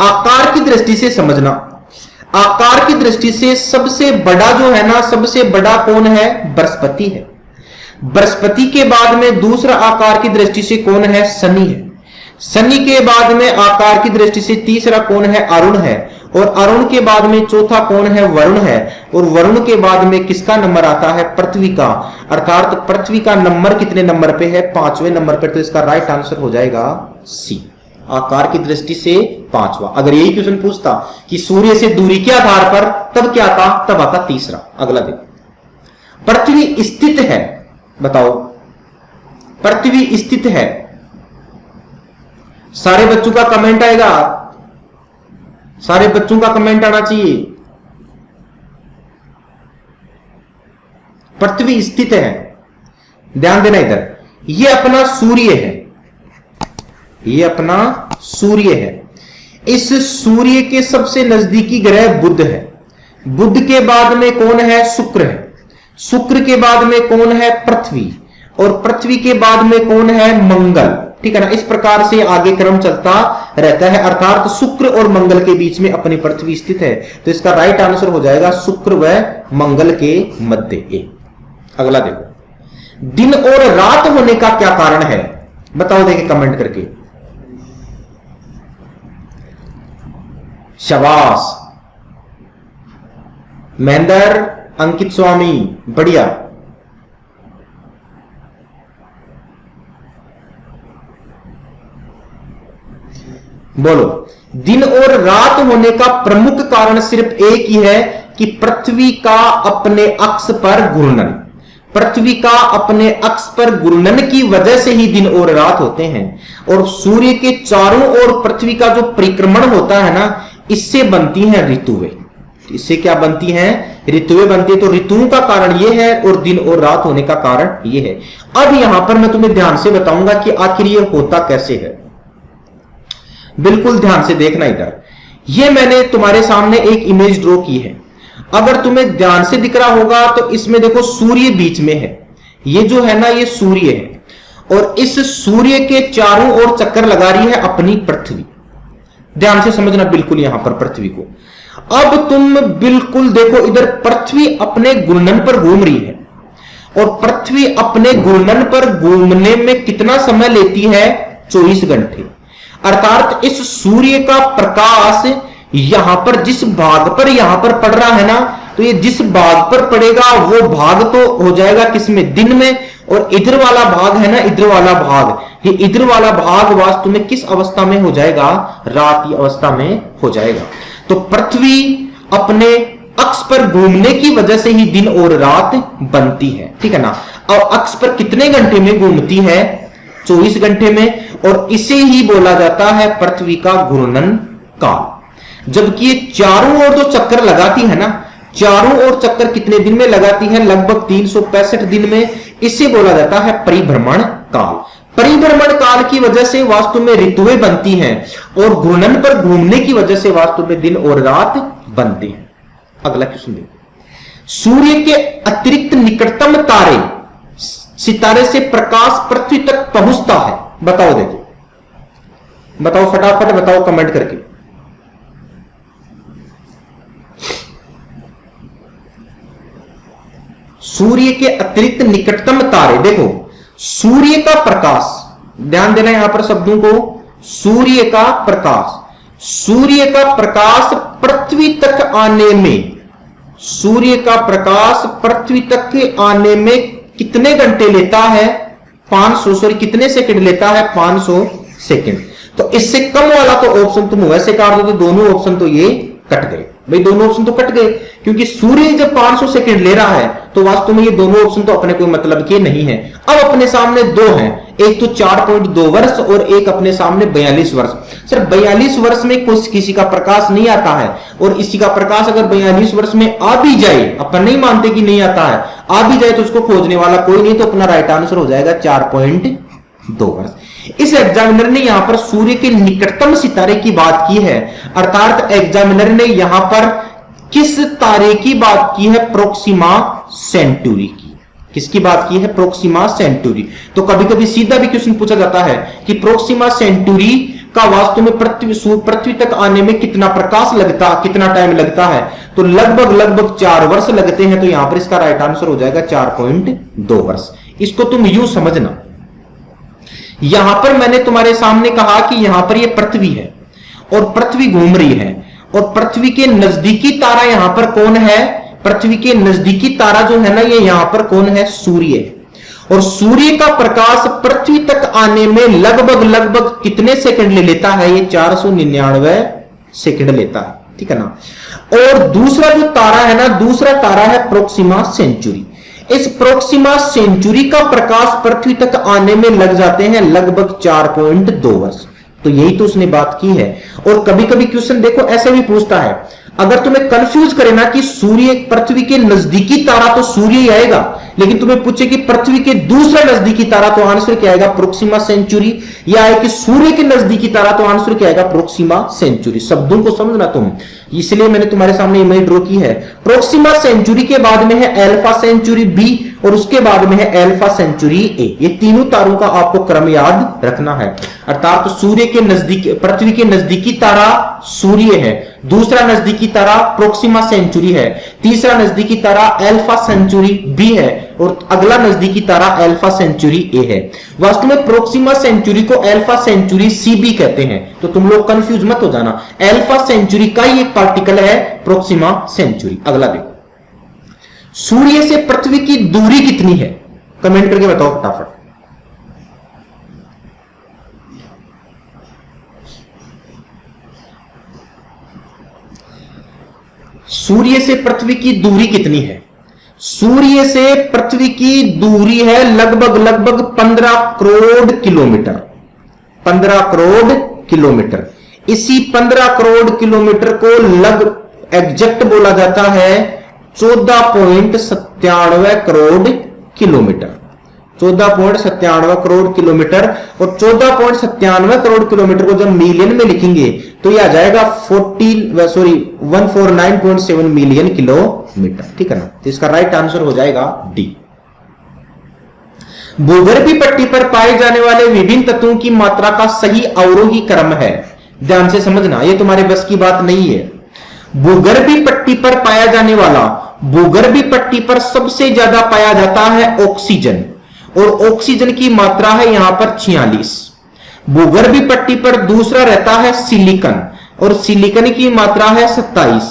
आकार की दृष्टि से समझना। आकार की दृष्टि से सबसे बड़ा जो है ना, सबसे बड़ा कौन है? बृहस्पति है। बृहस्पति के बाद में दूसरा आकार की दृष्टि से कौन है? शनि है। शनि के बाद में आकार की दृष्टि से तीसरा कौन है? अरुण है। और अरुण के बाद में चौथा कौन है? वरुण है। और वरुण के बाद में किसका नंबर आता है? पृथ्वी का। अर्थात पृथ्वी का नंबर कितने नंबर पे है? 5वें नंबर पे। तो इसका राइट आंसर हो जाएगा सी, आकार की दृष्टि से 5वां। अगर यही क्वेश्चन पूछता कि सूर्य से दूरी के आधार पर, तब क्या आता? तब आता तीसरा। अगला देखो, पृथ्वी स्थित है। बताओ, पृथ्वी स्थित है। सारे बच्चों का कमेंट आएगा। सारे बच्चों का कमेंट आना चाहिए। पृथ्वी स्थित है, ध्यान देना इधर। ये अपना सूर्य है। ये अपना सूर्य है। इस सूर्य के सबसे नजदीकी ग्रह बुध है। बुध के बाद में कौन है? शुक्र है। शुक्र के बाद में कौन है? पृथ्वी। और पृथ्वी के बाद में कौन है? मंगल। ठीक है ना। इस प्रकार से आगे क्रम चलता रहता है। अर्थात शुक्र और मंगल के बीच में अपनी पृथ्वी स्थित है। तो इसका राइट आंसर हो जाएगा शुक्र व मंगल के मध्य ए। अगला देखो, दिन और रात होने का क्या कारण है? बताओ, देखिए कमेंट करके। शाबाश, महेंद्र, अंकित स्वामी, बढ़िया। बोलो, दिन और रात होने का प्रमुख कारण सिर्फ एक ही है कि पृथ्वी का अपने अक्ष पर घूर्णन। पृथ्वी का अपने अक्ष पर घूर्णन की वजह से ही दिन और रात होते हैं। और सूर्य के चारों ओर पृथ्वी का जो परिक्रमण होता है ना, इससे बनती हैं ऋतुएं। इससे क्या बनती हैं? ऋतुएं बनती है। तो ऋतुओं का कारण यह है और दिन और रात होने का कारण यह है। अब यहां पर मैं तुम्हें ध्यान से बताऊंगा कि आखिर यह होता कैसे है। बिल्कुल ध्यान से देखना इधर। यह मैंने तुम्हारे सामने एक इमेज ड्रॉ की है। अगर तुम्हें ध्यान से दिख रहा होगा तो इसमें देखो सूर्य बीच में है। ये जो है ना, ये सूर्य है और इस सूर्य के चारों ओर चक्कर लगा रही है अपनी पृथ्वी। ध्यान से समझना बिल्कुल यहां पर पृथ्वी को। अब तुम बिल्कुल देखो इधर, पृथ्वी अपने घूर्णन पर घूम रही है और पृथ्वी अपने घूर्णन पर घूमने में कितना समय लेती है? 24 घंटे। अर्थात इस सूर्य का प्रकाश यहां पर जिस भाग पर यहां पर पड़ रहा है ना, तो ये जिस भाग पर पड़ेगा वो भाग तो हो जाएगा किसमें? दिन में। और इधर वाला भाग है ना, इधर वाला भाग, ये इधर वाला भाग वास्तव में किस अवस्था में हो जाएगा? रात की अवस्था में हो जाएगा। तो पृथ्वी अपने अक्ष पर घूमने की वजह से ही दिन और रात बनती है। ठीक है ना। और अक्ष पर कितने घंटे में घूमती है? 24 घंटे में। और इसे ही बोला जाता है पृथ्वी का घूर्णन काल। जबकि ये चारों ओर जो चक्कर लगाती है ना, चारों ओर चक्कर कितने दिन में लगाती है? लगभग 365 दिन में। इसे बोला जाता है परिभ्रमण काल। परिभ्रमण काल की वजह से वास्तव में ऋतुएं बनती हैं और घूर्णन पर घूमने की वजह से वास्तव में दिन और रात बनती हैं। अगला क्वेश्चन देखो, सूर्य के अतिरिक्त निकटतम तारे सितारे से प्रकाश पृथ्वी तक पहुंचता है? बताओ, देखो बताओ, फटाफट बताओ कमेंट करके। सूर्य के अतिरिक्त निकटतम तारे, देखो सूर्य का प्रकाश, ध्यान देना यहां पर शब्दों को, सूर्य का प्रकाश, सूर्य का प्रकाश पृथ्वी तक आने में, सूर्य का प्रकाश पृथ्वी तक के आने में कितने घंटे लेता है? 500, सॉरी कितने सेकंड लेता है? 500 सेकंड। तो इससे कम वाला तो ऑप्शन तुम वैसे काट दो तो दोनों ऑप्शन तो ये कट गए भाई, दोनों ऑप्शन तो कट गए, क्योंकि सूर्य जब 500 सेकंड ले रहा है तो वास्तव में ये दोनों ऑप्शन तो अपने कोई मतलब के नहीं है। अब अपने सामने दो हैं, एक तो 4.2 वर्ष और एक अपने सामने 42 वर्ष। सर 42 वर्ष में कुछ किसी का प्रकाश नहीं आता है, और इसी का प्रकाश अगर 42 वर्ष में आ भी जाए, अपन नहीं मानते कि नहीं आता है, आ भी जाए तो उसको खोजने वाला कोई नहीं, तो अपना राइट आंसर हो जाएगा 4.2 वर्ष। इस एग्जामिनर ने यहां पर सूर्य के निकटतम सितारे की बात की है, अर्थात एग्जामिनर ने यहां पर किस तारे की बात की है? प्रोक्सिमा सेंटूरी की। किसकी बात की है? प्रोक्सिमा सेंटूरी। तो कभी कभी सीधा भी क्वेश्चन पूछा जाता है कि प्रोक्सिमा सेंटूरी का वास्तव में पृथ्वी तक आने में कितना प्रकाश लगता, कितना टाइम लगता है? तो लगभग 4 वर्ष लगते हैं। तो यहां पर इसका राइट आंसर हो जाएगा 4.2 वर्ष। इसको तुम यूं समझना, यहां पर मैंने तुम्हारे सामने कहा कि यहां पर ये पृथ्वी है और पृथ्वी घूम रही है, और पृथ्वी के नजदीकी तारा यहां पर कौन है? पृथ्वी के नजदीकी तारा जो है ना, ये यहां पर कौन है? सूर्य है। और सूर्य का प्रकाश पृथ्वी तक आने में लगभग कितने सेकंड ले लेता है? ये 499 सेकंड लेता है, ठीक है ना। और दूसरा जो तारा है ना, दूसरा तारा है प्रोक्सिमा सेंचुरी। इस प्रोक्सिमा सेंचुरी का प्रकाश पृथ्वी तक आने में लग जाते हैं लगभग 4.2 वर्ष। तो यही तो उसने बात की है। और कभी कभी क्वेश्चन देखो ऐसे भी पूछता है, अगर तुम्हें कंफ्यूज करे ना कि सूर्य पृथ्वी के नजदीकी तारा तो सूर्य ही आएगा, लेकिन तुम्हें पूछे कि पृथ्वी के दूसरा नजदीकी तारा, तो आंसर क्या आएगा? Proxima Centauri. या है कि सूर्य के नजदीकी तारा, तो आंसर क्या आएगा? Proxima Centauri. शब्दों को समझना तुम, इसलिए मैंने तुम्हारे सामने इमेज ड्रॉ की है। प्रोक्सिमा सेंचुरी के बाद में है अल्फा सेंचुरी बी, और उसके बाद में है अल्फा सेंचुरी ए। ये तीनों तारों का आपको क्रम याद रखना है। अर्थात सूर्य के नजदीक, पृथ्वी के नजदीकी तारा सूर्य है, दूसरा नजदीकी तारा प्रोक्सिमा सेंचुरी है, तीसरा नजदीकी तारा अल्फा सेंचुरी बी है, और अगला नजदीकी तारा अल्फा सेंचुरी ए है। वास्तव में प्रोक्सिमा सेंचुरी को अल्फा सेंचुरी सी भी कहते हैं, तो तुम लोग कंफ्यूज मत हो जाना। अल्फा सेंचुरी का ही एक पार्टिकल है प्रोक्सिमा सेंचुरी। अगला देखो, सूर्य से पृथ्वी की दूरी कितनी है? कमेंट करके बताओ फटाफट। सूर्य से पृथ्वी की दूरी कितनी है? सूर्य से पृथ्वी की दूरी है लगभग 15 करोड़ किलोमीटर। 15 करोड़ किलोमीटर। इसी 15 करोड़ किलोमीटर को एग्जैक्ट बोला जाता है 14.97 करोड़ किलोमीटर। 14.97 करोड़ किलोमीटर। और 14.97 करोड़ किलोमीटर को जब मिलियन में लिखेंगे तो यह आ जाएगा 149.7 मिलियन किलोमीटर, ठीक है ना। तो इसका राइट आंसर हो जाएगा डी। भूगर्भीय पट्टी पर पाए जाने वाले विभिन्न तत्वों की मात्रा का सही अवरोही क्रम है। ध्यान से समझना, यह तुम्हारे बस की बात नहीं है। भूगर्भीय पट्टी पर पाया जाने वाला, भूगर्भीय पट्टी पर सबसे ज्यादा पाया जाता है ऑक्सीजन, और ऑक्सीजन की मात्रा है यहां पर 46। भूगर्भीय पट्टी पर दूसरा रहता है सिलिकॉन, और सिलिकॉन की मात्रा है 27।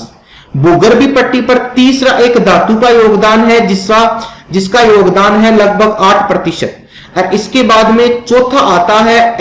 भूगर्भीय पट्टी पर तीसरा एक धातु का योगदान है जिसका योगदान है लगभग 8%। और इसके बाद में चौथा आता है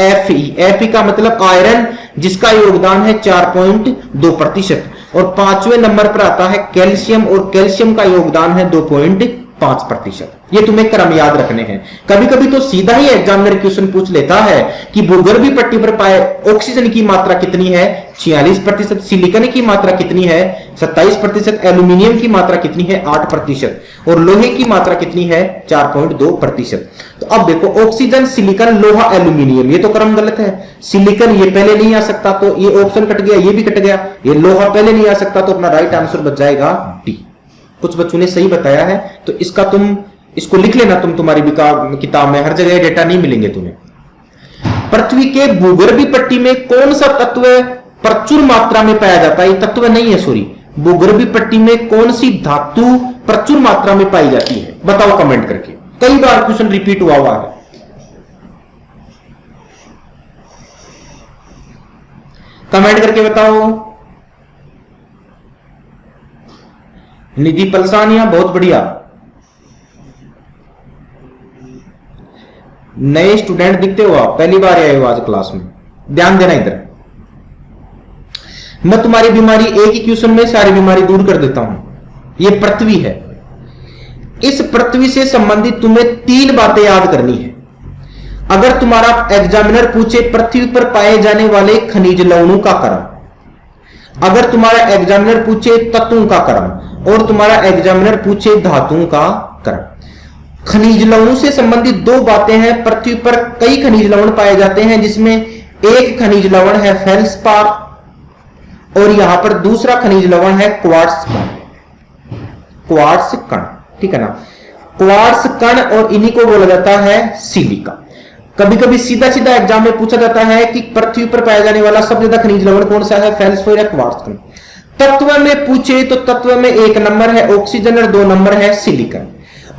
Fe का मतलब आयरन, जिसका योगदान है 4.2%। और 5वें नंबर पर आता है कैल्शियम, और कैल्शियम का योगदान है 2.5%। ये तुम्हें क्रम याद रखने हैं। कभी कभी तो सीधा ही एग्जामिनर क्वेश्चन पूछ लेता है कि भूगर्भीय पट्टी पर पाए ऑक्सीजन की मात्रा कितनी है? 46%। सिलिकॉन की मात्रा कितनी है? 27%। एल्यूमिनियम की मात्रा कितनी है? 8%। और लोहे की मात्रा कितनी है? 4.2%। तो अब देखो, ऑक्सीजन, सिलिकॉन, लोहा, एल्यूमिनियम, ये तो क्रम गलत है। सिलिकॉन ये पहले नहीं आ सकता, तो ये ऑप्शन कट गया, ये भी कट गया। ये लोहा पहले नहीं आ सकता, तो अपना राइट आंसर बच जाएगा डी। कुछ बच्चों ने सही बताया है, तो इसका तुम इसको लिख लेना, तुम्हारी किताब में हर जगह डेटा नहीं मिलेंगे तुम्हें। पृथ्वी के भूगर्भीय पट्टी में कौन सा तत्व प्रचुर मात्रा में पाया जाता है? ये तत्व नहीं है, सॉरी, भूगर्भीय पट्टी में कौन सी धातु प्रचुर मात्रा में पाई जाती है? बताओ कमेंट करके, कई बार क्वेश्चन रिपीट हुआ है। कमेंट करके बताओ। निधि पलसानिया, बहुत बढ़िया। नए स्टूडेंट दिखते हो आप, पहली बार आए हो आज क्लास में, ध्यान देना इधर। मैं तुम्हारी बीमारी एक ही क्वेश्चन में सारी बीमारी दूर कर देता हूं। यह पृथ्वी है, इस पृथ्वी से संबंधित तुम्हें 3 बातें याद करनी है। अगर तुम्हारा एग्जामिनर पूछे पृथ्वी पर पाए जाने वाले खनिज लवणों का क्रम, अगर तुम्हारा एग्जामिनर पूछे तत्वों का क्रम, और तुम्हारा एग्जामिनर पूछे धातुओं का क्रम। खनिज लवणों से संबंधित 2 बातें हैं। पृथ्वी पर कई खनिज लवण पाए जाते हैं, जिसमें एक खनिज लवण है फेल्सपार, और यहां पर दूसरा खनिज लवण है क्वार्ट्ज कण। क्वार्ट्ज कण, ठीक है ना, क्वार्ट्ज कण, और इन्हीं को बोला जाता है सिलिका। कभी कभी सीधा सीधा एग्जाम में पूछा जाता है कि पृथ्वी पर पाया जाने वाला सबसे ज्यादा खनिज लवण कौन सा है, फेल्सपार या क्वार्ट्ज कण। तत्व में पूछे तो तत्व में 1 नंबर है ऑक्सीजन और 2 नंबर है सिलिकॉन।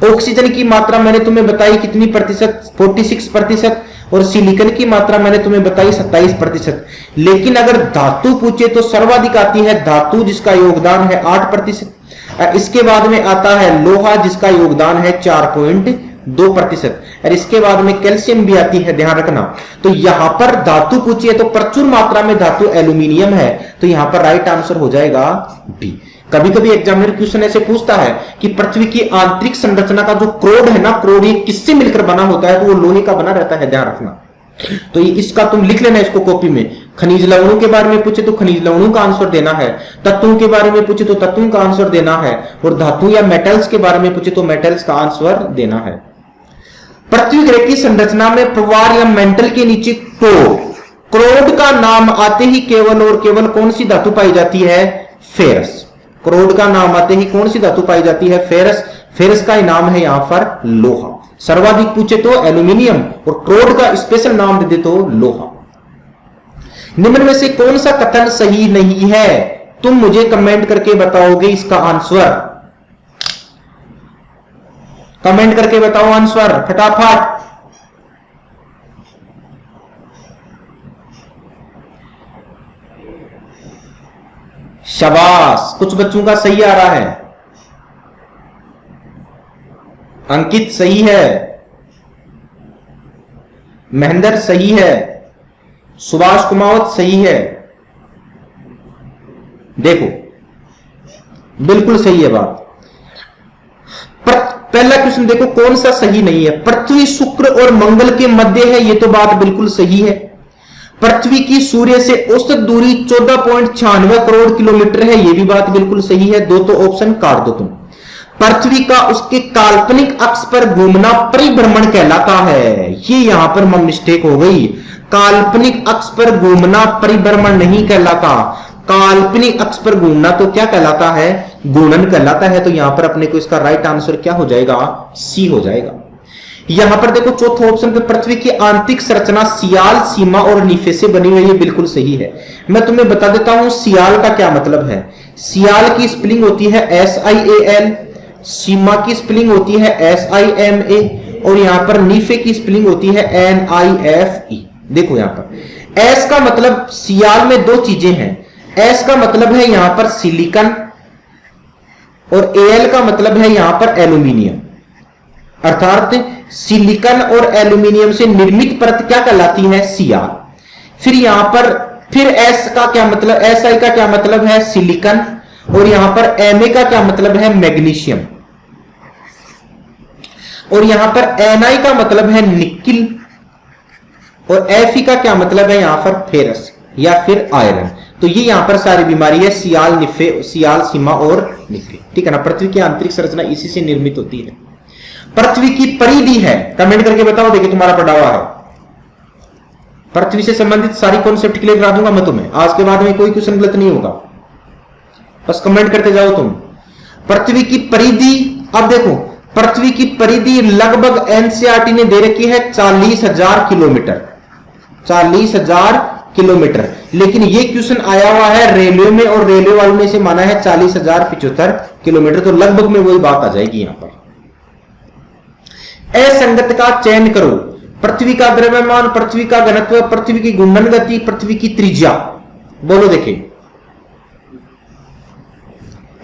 ऑक्सीजन की मात्रा मैंने तुम्हें बताई कितनी प्रतिशत, 46%, और सिलिकॉन की मात्रा मैंने तुम्हें बताई 27%। लेकिन अगर धातु पूछे तो सर्वाधिक आती है धातु, जिसका योगदान है 8%। इसके बाद में आता है लोहा, जिसका योगदान है 4.2%, और इसके बाद में कैल्शियम भी आती है, ध्यान रखना। तो यहां पर धातु पूछी है तो प्रचुर मात्रा में धातु एल्यूमिनियम है, तो यहां पर राइट आंसर हो जाएगा बी। कभी कभी एग्जामिनर क्वेश्चन ऐसे पूछता है कि पृथ्वी की आंतरिक संरचना का जो क्रोड है ना, क्रोड ये किससे मिलकर बना होता है, तो वो लोहे का बना रहता है, ध्यान रखना। तो इसका तुम लिख लेना इसको कॉपी में। खनिज लवणों के बारे में पूछे तो खनिज लवणों का आंसर देना है, तत्वों के बारे में पूछे तो तत्वों का आंसर देना है, और धातु या मेटल्स के बारे में पूछे तो मेटल्स का आंसर देना है। पृथ्वी ग्रह की संरचना में प्रवार या मेंटल के नीचे क्रोड, क्रोड का नाम आते ही केवल और केवल कौन सी धातु पाई जाती है, फेरस। क्रोड का नाम आते ही कौन सी धातु पाई जाती है, फेरस। फेरस का नाम है यहां पर लोहा। सर्वाधिक पूछे तो एल्यूमिनियम, और क्रोड का स्पेशल नाम दे दे तो लोहा। निम्न में से कौन सा कथन सही नहीं है? तुम मुझे कमेंट करके बताओगे इसका आंसर। कमेंट करके बताओ आंसर फटाफट। शाबाश, कुछ बच्चों का सही आ रहा है। अंकित सही है, महेंद्र सही है, सुभाष कुमावत सही है। देखो बिल्कुल सही है बात। पहला क्वेश्चन देखो कौन सा सही नहीं है। पृथ्वी शुक्र और मंगल के मध्य है, ये तो बात बिल्कुल सही है। पृथ्वी की सूर्य से औसत दूरी 14.96 करोड़ किलोमीटर है, ये भी बात बिल्कुल सही है। 2 तो ऑप्शन काट दो तुम। पृथ्वी का उसके काल्पनिक अक्ष पर घूमना परिभ्रमण कहलाता है, ये यहां पर मिस्टेक हो गई। काल्पनिक अक्ष पर घूमना परिभ्रमण नहीं कहलाता, काल्पनिक अक्ष पर घूमना तो क्या कहलाता है, घूर्णन कहलाता है। तो यहां पर अपने को इसका राइट आंसर क्या हो जाएगा, सी हो जाएगा। यहां पर देखो चौथा ऑप्शन पे पृथ्वी की आंतरिक संरचना सियाल, सीमा और निफे से बनी हुई है, बिल्कुल सही है। मैं तुम्हें बता देता हूं सियाल का क्या मतलब है। सियाल की स्पेलिंग होती है SIAL, सीमा की स्पेलिंग होती है SIMA, और यहां पर निफे की स्पेलिंग होती है NIFE। देखो यहां पर एस का मतलब सियाल में 2 चीजें हैं। एस का मतलब है यहां पर सिलिकॉन, और AL का मतलब है यहां पर एल्यूमिनियम। अर्थात सिलिकॉन और एल्यूमिनियम से निर्मित परत क्या कहलाती है, सियाल। फिर यहां पर फिर एस का क्या मतलब, SI का क्या मतलब है, सिलिकॉन, और यहां पर MA का क्या मतलब है, मैग्नीशियम, और यहां पर NI का मतलब है निकिल, और FE का क्या मतलब है यहां पर फेरस या फिर आयरन। तो ये यहां पर सारी बीमारी है सियाल, निफे, सियाल, सीमा और निफे, ठीक है ना। पृथ्वी की आंतरिक संरचना इसी से निर्मित होती है। पृथ्वी की परिधि है, कमेंट करके बताओ, देखिए तुम्हारा पढ़ा हुआ है। पृथ्वी से संबंधित सारी कॉन्सेप्ट क्लियर करा दूंगा मैं तुम्हें, आज के बाद में कोई क्वेश्चन गलत नहीं होगा, बस कमेंट करते जाओ तुम। पृथ्वी की परिधि, अब देखो पृथ्वी की परिधि लगभग एनसीईआरटी ने दे रखी है 40,000 किलोमीटर, 40,000 किलोमीटर। लेकिन ये क्वेश्चन आया हुआ है रेलवे में और रेलवे वालों ने इसे माना है 40,075 किलोमीटर, तो लगभग में वही बात आ जाएगी यहां पर। असंगत का चयन करो। पृथ्वी का द्रव्यमान, पृथ्वी का घनत्व, पृथ्वी की घूर्णन गति, पृथ्वी की त्रिज्या, बोलो देखिए।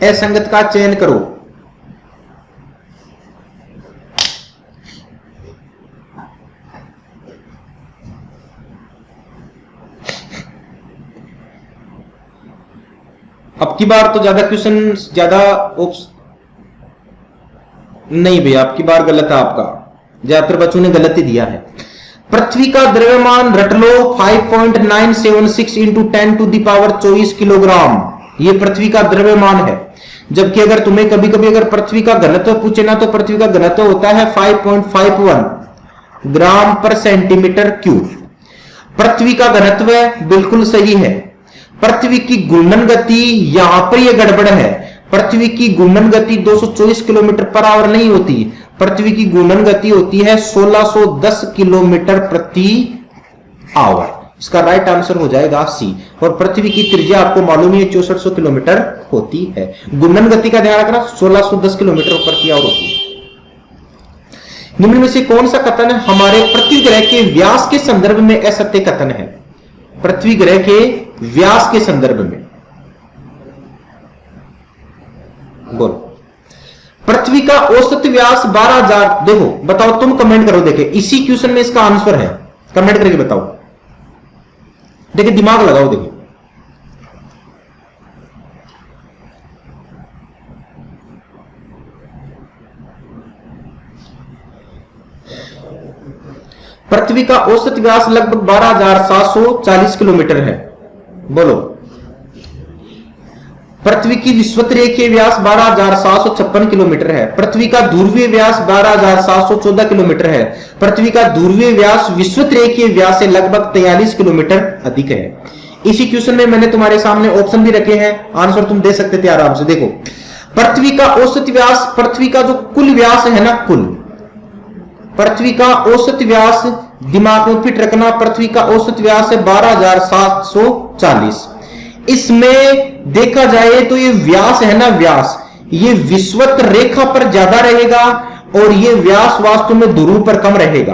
असंगत का चयन करो। अब की बार तो ज्यादा क्वेश्चन ज्यादा नहीं भैया, आपकी बार गलत है, आपका ज्यादातर बच्चों ने गलत ही दिया है। पृथ्वी का द्रव्यमान रट लो 5.976 into 10 to the power 24 kilogram, ये पृथ्वी का द्रव्यमान है। जबकि अगर तुम्हें कभी कभी अगर पृथ्वी का घनत्व पूछे ना, तो पृथ्वी का घनत्व होता है 5.51 ग्राम पर सेंटीमीटर क्यूब। पृथ्वी का घनत्व बिल्कुल सही है। पृथ्वी की घूर्णन गति, यहां पर यह गड़बड़ है। पृथ्वी की घूर्णन गति 224 किलोमीटर पर आवर नहीं होती, पृथ्वी की घूर्णन गति होती है 1610 किलोमीटर प्रति आवर। इसका राइट आंसर हो जाएगा सी। और पृथ्वी की त्रिज्या आपको मालूम है 6400 किलोमीटर होती है। घूर्णन गति का ध्यान रखना 1610 किलोमीटर प्रति आवर होती है। निम्न में से कौन सा कथन हमारे पृथ्वी ग्रह के व्यास के संदर्भ में असत्य कथन है? पृथ्वी ग्रह के व्यास के संदर्भ में बोलो। पृथ्वी का औसत व्यास 12,000, देखो बताओ, तुम कमेंट करो, देखे इसी क्वेश्चन में इसका आंसर है, कमेंट करके बताओ, देखिए दिमाग लगाओ, देखिए पृथ्वी का औसत व्यास लगभग 12,740 किलोमीटर है, बोलो। पृथ्वी की विषुवतरेखीय व्यास 12,756 किलोमीटर है। पृथ्वी का ध्रुवीय व्यास 12,714 किलोमीटर है। पृथ्वी का ध्रुवीय व्यास विषुवतरेखीय व्यास से लगभग 43 किलोमीटर अधिक है। इसी क्वेश्चन में मैंने तुम्हारे सामने ऑप्शन भी रखे हैं, आंसर तुम दे सकते थे आराम से। देखो पृथ्वी का औसत व्यास, पृथ्वी का जो कुल व्यास है ना, कुल पृथ्वी का औसत व्यास, दिमाग में फिट रखना, पृथ्वी का औसत व्यास है 12,740। इसमें देखा जाए तो ये व्यास है ना, व्यास ये विषुवत रेखा पर ज्यादा रहेगा और ये व्यास वास्तव में ध्रुव पर कम रहेगा।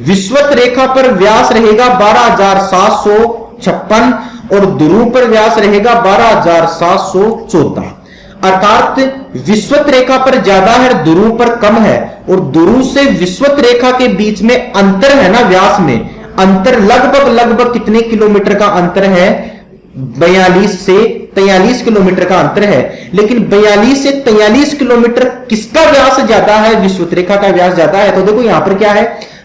विषुवत रेखा पर व्यास रहेगा 12,756 और ध्रुव पर व्यास रहेगा 12,714। अर्थात विषुवत रेखा पर ज्यादा है, ध्रुव पर कम है, और ध्रुव से विषुवत रेखा के बीच में अंतर है ना, व्यास में अंतर लगभग कितने किलोमीटर का अंतर है? 42 से 43 किलोमीटर का अंतर है। लेकिन 42 से 43 किलोमीटर किसका व्यास ज्यादा है? विषुवत रेखा का व्यास ज्यादा है। तो देखो यहां पर क्या है,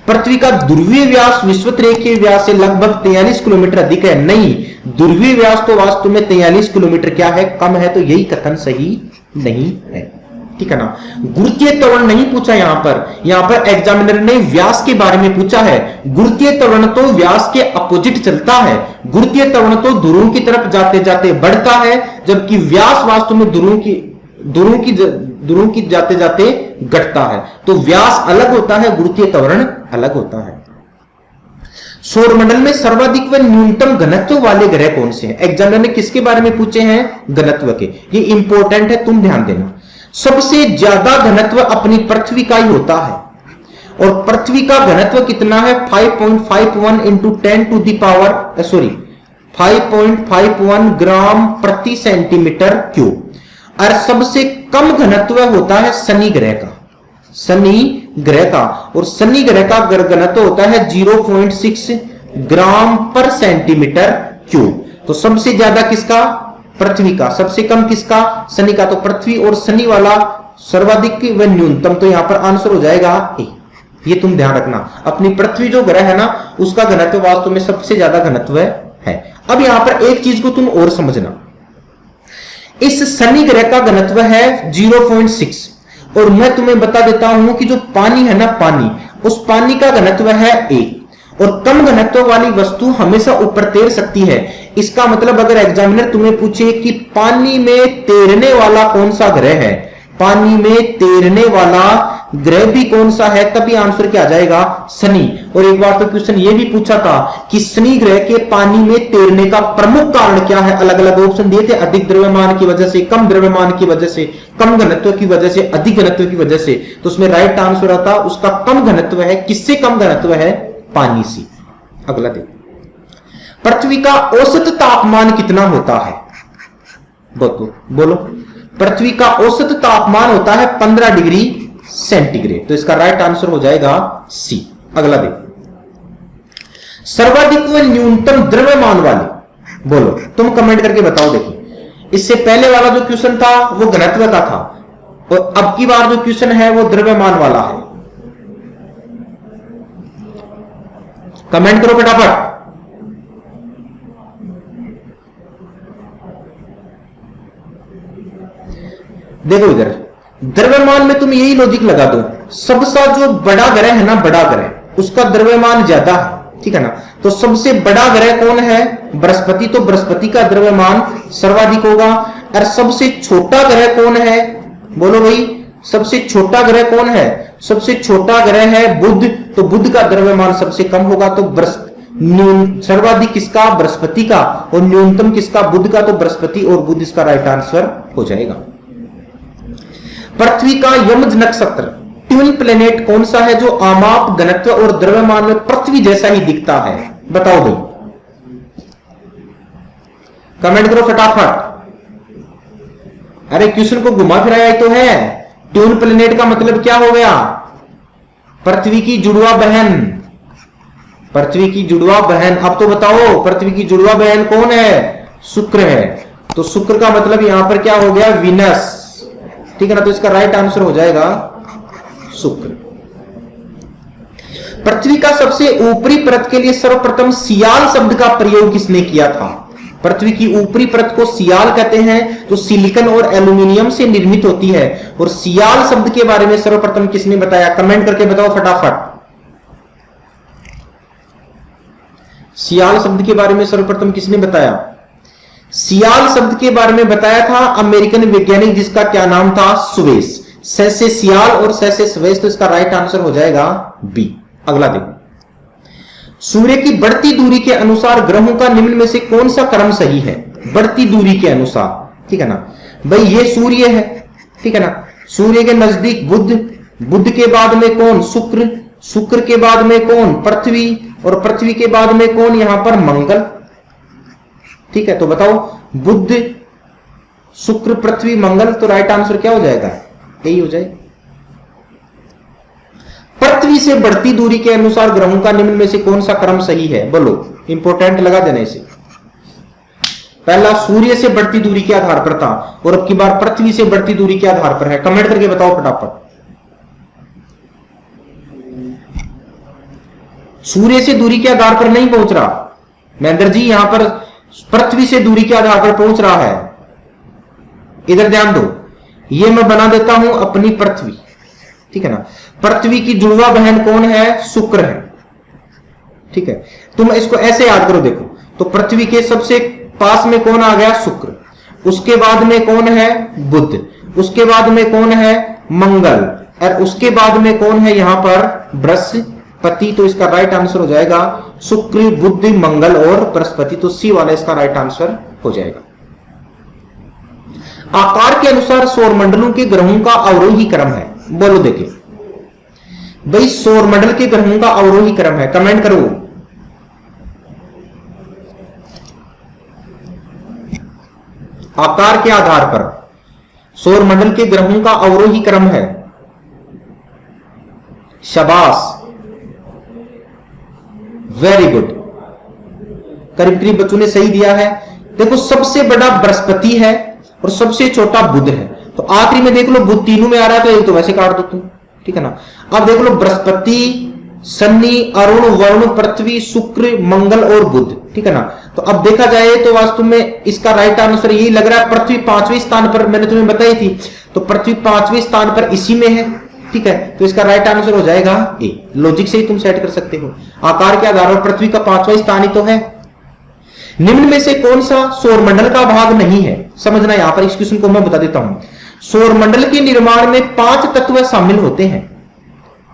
पृथ्वी का ध्रुवीय व्यास विषुवत रेखीय व्यास से लगभग 43 किलोमीटर अधिक है। नहीं, ध्रुवीय व्यास तो वास्तव में 43 किलोमीटर क्या है, कम है। तो यही कथन सही नहीं है, ठीक है ना। गुरुत्वीय त्वरण नहीं पूछा यहां पर एग्जामिनर ने व्यास के बारे में पूछा है। गुरुत्वीय त्वरण तो व्यास के अपोजिट चलता है। गुरुत्वीय त्वरण तो ध्रुव की तरफ जाते जाते बढ़ता है, जबकि व्यास वास्तव में ध्रुव की जाते जाते घटता है। तो व्यास अलग होता है, गुरुत्वीय त्वरण अलग होता है। सौरमंडल में सर्वाधिक व न्यूनतम घनत्व वाले ग्रह कौन से हैं? एग्जामिनर ने किसके बारे में पूछे हैं? घनत्व के। ये इंपॉर्टेंट है, तुम ध्यान देना। सबसे ज्यादा घनत्व अपनी पृथ्वी का ही होता है, और पृथ्वी का घनत्व कितना है? 5.51 इंटू 10 टू दी पावर 5.51 ग्राम प्रति सेंटीमीटर क्यूब। और सबसे कम घनत्व होता है शनि ग्रह का, शनि ग्रह का, और शनि ग्रह का घनत्व होता है 0.6 ग्राम पर सेंटीमीटर क्यूब। तो सबसे ज्यादा किसका? पृथ्वी का। सबसे कम किसका? शनि का। तो पृथ्वी और शनि वाला सर्वाधिक व न्यूनतम, तो यहां पर आंसर हो जाएगा ए। ये तुम ध्यान रखना, अपनी पृथ्वी जो ग्रह है ना, उसका घनत्व वास्तव में सबसे ज्यादा घनत्व है। अब यहां पर एक चीज को तुम और समझना, इस शनि ग्रह का घनत्व है 0.6, और मैं तुम्हें बता देता हूं कि जो पानी है ना, पानी, उस पानी का घनत्व है 1, और कम घनत्व वाली वस्तु हमेशा ऊपर तैर सकती है। इसका मतलब अगर एग्जामिनर तुम्हें पूछे कि पानी में तैरने वाला कौन सा ग्रह है, पानी में तैरने वाला ग्रह भी कौन सा है, तभी आंसर क्या आ जाएगा, शनि। और एक बार तो क्वेश्चन ये भी पूछा था कि शनि ग्रह के पानी में तैरने का प्रमुख कारण क्या है। अलग अलग ऑप्शन दिए थे, अधिक द्रव्यमान की वजह से, कम द्रव्यमान की वजह से, कम घनत्व की वजह से, अधिक घनत्व की वजह से। तो उसमें राइट आंसर आता उसका कम घनत्व है। किससे कम घनत्व है, पानी से। अगला देखो, पृथ्वी का औसत तापमान कितना होता है, बोलो। पृथ्वी का औसत तापमान होता है 15 डिग्री सेंटीग्रेड। तो इसका राइट आंसर हो जाएगा सी। अगला देखो, सर्वाधिक व न्यूनतम द्रव्यमान वाले, बोलो, तुम कमेंट करके बताओ। देखिए, इससे पहले वाला जो क्वेश्चन था वो घनत्व का था, और अब की बार जो क्वेश्चन है वो द्रव्यमान वाला है। कमेंट करो फटाफट। देखो इधर द्रव्यमान में तुम यही लॉजिक लगा दो, सबसे जो बड़ा ग्रह है ना, बड़ा ग्रह, उसका द्रव्यमान ज्यादा है, ठीक है ना। तो सबसे बड़ा ग्रह कौन है, बृहस्पति। तो बृहस्पति का द्रव्यमान सर्वाधिक होगा। और सबसे छोटा ग्रह कौन है, बोलो भाई, सबसे छोटा ग्रह कौन है, सबसे छोटा ग्रह है बुध। तो बुध का द्रव्यमान सबसे कम होगा। तो सर्वाधिक किसका, बृहस्पति का, और न्यूनतम किसका, बुध का। तो बृहस्पति और बुध इसका राइट आंसर हो जाएगा। पृथ्वी का यमज नक्षत्र, ट्विन प्लेनेट कौन सा है जो आमाप, घनत्व और द्रव्यमान में पृथ्वी जैसा ही दिखता है, बताओ भाई, कमेंट करो फटाफट। अरे क्वेश्चन को घुमा फिराया तो है। ट्विन प्लेनेट का मतलब क्या हो गया, पृथ्वी की जुड़वा बहन, पृथ्वी की जुड़वा बहन। अब तो बताओ पृथ्वी की जुड़वा बहन कौन है, शुक्र है। तो शुक्र का मतलब यहां पर क्या हो गया, वीनस, ठीक है ना। तो इसका राइट आंसर हो जाएगा शुक्र। पृथ्वी का सबसे ऊपरी परत के लिए सर्वप्रथम सियाल शब्द का प्रयोग किसने किया था। पृथ्वी की ऊपरी परत को सियाल कहते हैं, जो सिलिकॉन और एल्यूमिनियम से निर्मित होती है। और सियाल शब्द के बारे में सर्वप्रथम किसने बताया, कमेंट करके बताओ फटाफट। सियाल शब्द के बारे में सर्वप्रथम किसने बताया, सियाल शब्द के बारे में बताया था अमेरिकन वैज्ञानिक, जिसका क्या नाम था, सुवेस। से सियाल और से सुवेस। तो इसका राइट आंसर हो जाएगा बी। अगला देखो, सूर्य की बढ़ती दूरी के अनुसार ग्रहों का निम्न में से कौन सा क्रम सही है, बढ़ती दूरी के अनुसार, ठीक है ना। भाई ये सूर्य है, ठीक है ना। सूर्य के नजदीक बुध, बुध के बाद में कौन, शुक्र, शुक्र के बाद में कौन, पृथ्वी, और पृथ्वी के बाद में कौन, यहां पर मंगल, ठीक है। तो बताओ, बुध, शुक्र, पृथ्वी, मंगल। तो राइट आंसर क्या हो जाएगा, यही हो जाएगा। पृथ्वी से बढ़ती दूरी के अनुसार ग्रहों का निम्न में से कौन सा क्रम सही है, बोलो, इंपॉर्टेंट लगा देना इसे। पहला सूर्य से बढ़ती दूरी के आधार पर था, और अब की बार पृथ्वी से बढ़ती दूरी के आधार पर है। कमेंट करके बताओ फटाफट। सूर्य से दूरी के आधार पर नहीं पहुंच रहा महेंद्र जी, यहां पर पृथ्वी से दूरी के आधार पर पहुंच रहा है। इधर ध्यान दो, ये मैं बना देता हूं अपनी पृथ्वी, ठीक है ना। पृथ्वी की जुड़वा बहन कौन है, शुक्र है, ठीक है। तुम इसको ऐसे याद करो, देखो, तो पृथ्वी के सबसे पास में कौन आ गया, शुक्र, उसके बाद में कौन है, बुध, उसके बाद में कौन है, मंगल, और उसके बाद में कौन है यहां पर, बृहस्पति। तो इसका राइट आंसर हो जाएगा शुक्र, बुध, मंगल और बृहस्पति। तो सी वाला इसका राइट आंसर हो जाएगा। आकार के अनुसार सौर मंडलों के ग्रहों का अवरोही क्रम है, बोलो। देखिए भाई, सौर मंडल के ग्रहों का अवरोही क्रम है, कमेंट करो। आकार के आधार पर सौर मंडल के ग्रहों का अवरोही क्रम है, शाबाश, वेरी गुड, करीब करीब बच्चों ने सही दिया है। देखो, सबसे बड़ा बृहस्पति है और सबसे छोटा बुध है। तो आखिरी में देख लो, बुध तीनों में आ रहा है, तो एक तो वैसे काट दो तुम, ठीक है ना। अब देख लो, बृहस्पति, शनि, अरुण, वरुण, पृथ्वी, शुक्र, मंगल और बुध, ठीक है ना। तो अब देखा जाए तो वास्तव में इसका राइट आंसर यही लग रहा है। पृथ्वी 5वें स्थान पर, मैंने तुम्हें बताई थी, तो पृथ्वी 5वें स्थान पर इसी में है, ठीक है, तो इसका राइट आंसर हो जाएगा ए। लॉजिक से ही तुम सेट कर सकते हो। आकार के आधार पर पृथ्वी का 5वां स्थान ही तो है। निम्न में से कौन सा सौरमंडल का भाग नहीं है? समझना, यहां पर इस क्वेश्चन को मैं बता देता हूं। सौरमंडल के निर्माण में 5 तत्व शामिल होते हैं।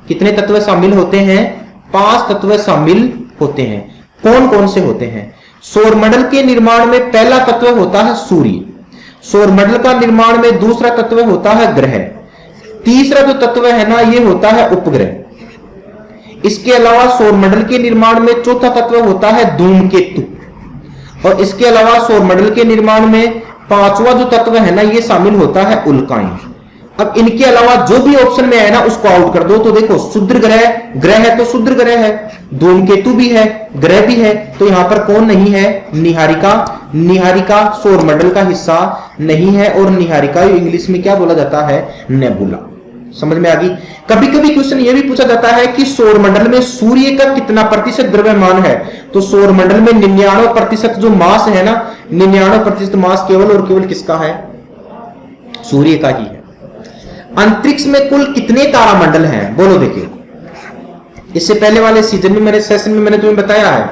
कितने तत्व शामिल होते हैं? 5 तत्व शामिल होते हैं। कौन कौन से होते हैं? सौरमंडल के निर्माण में पहला तत्व होता है सूर्य। सौरमंडल का निर्माण में दूसरा तत्व होता है ग्रह। तीसरा जो तत्व है ना, ये होता है उपग्रह। इसके अलावा सौरमंडल के निर्माण में चौथा तत्व होता है धूमकेतु। और इसके अलावा सौरमंडल के निर्माण में 5वां जो तत्व है ना, ये शामिल होता है उल्काएं। अब इनके अलावा जो भी ऑप्शन में है ना, उसको आउट कर दो। तो देखो, शुद्र ग्रह, ग्रह है तो शुद्र ग्रह है, धूमकेतु भी है, ग्रह भी है, तो यहां पर कौन नहीं है? निहारिका। निहारिका सौरमंडल का हिस्सा नहीं है, और निहारिका इंग्लिश में क्या बोला जाता है? नेबुला। समझ में आ गई? कभी कभी क्वेश्चन ये भी पूछा जाता है कि सौरमंडल में सूर्य का कितना प्रतिशत द्रव्यमान है? तो सौरमंडल में 99% जो मास है ना, 99% मास केवल और केवल किसका है? सूर्य का ही है। अंतरिक्ष में कुल कितने तारामंडल हैं? बोलो। देखिए, इससे पहले वाले सीजन में, मेरे सेशन में मैंने तुम्हें बताया है,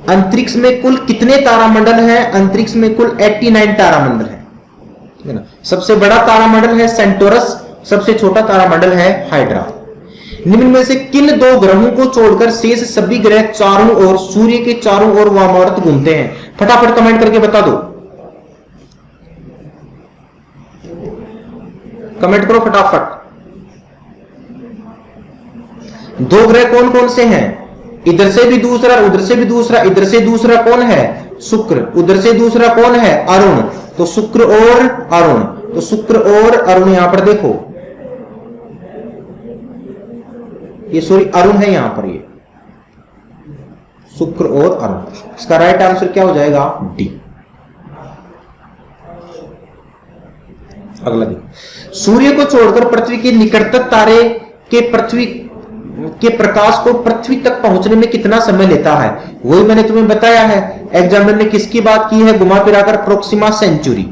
अंतरिक्ष में कुल कितने तारामंडल हैं? अंतरिक्ष में कुल 89 तारामंडल है, ठीक है ना। सबसे बड़ा तारामंडल है सेंटोरस, सबसे छोटा तारामंडल है हाइड्रा। निम्न में से किन 2 ग्रहों को छोड़कर शेष सभी ग्रह चारों ओर, सूर्य के चारों ओर वामावर्त घूमते हैं? फटाफट कमेंट करके बता दो, कमेंट करो फटाफट। 2 ग्रह कौन कौन से हैं? इधर से भी दूसरा, उधर से भी दूसरा, इधर से दूसरा कौन है? शुक्र। उधर से दूसरा कौन है? अरुण। तो शुक्र और अरुण, तो शुक्र और अरुण यहां पर देखो, ये सॉरी अरुण है यहां पर, ये शुक्र और अरुण। इसका राइट आंसर क्या हो जाएगा? डी। अगला देखो, सूर्य को छोड़कर पृथ्वी के निकटतम तारे के पृथ्वी के प्रकाश को पृथ्वी तक पहुंचने में कितना समय लेता है? वही मैंने तुम्हें बताया है। एग्जामिनर ने किसकी बात की है? घुमा फिराकर प्रोक्सिमा सेंचुरी।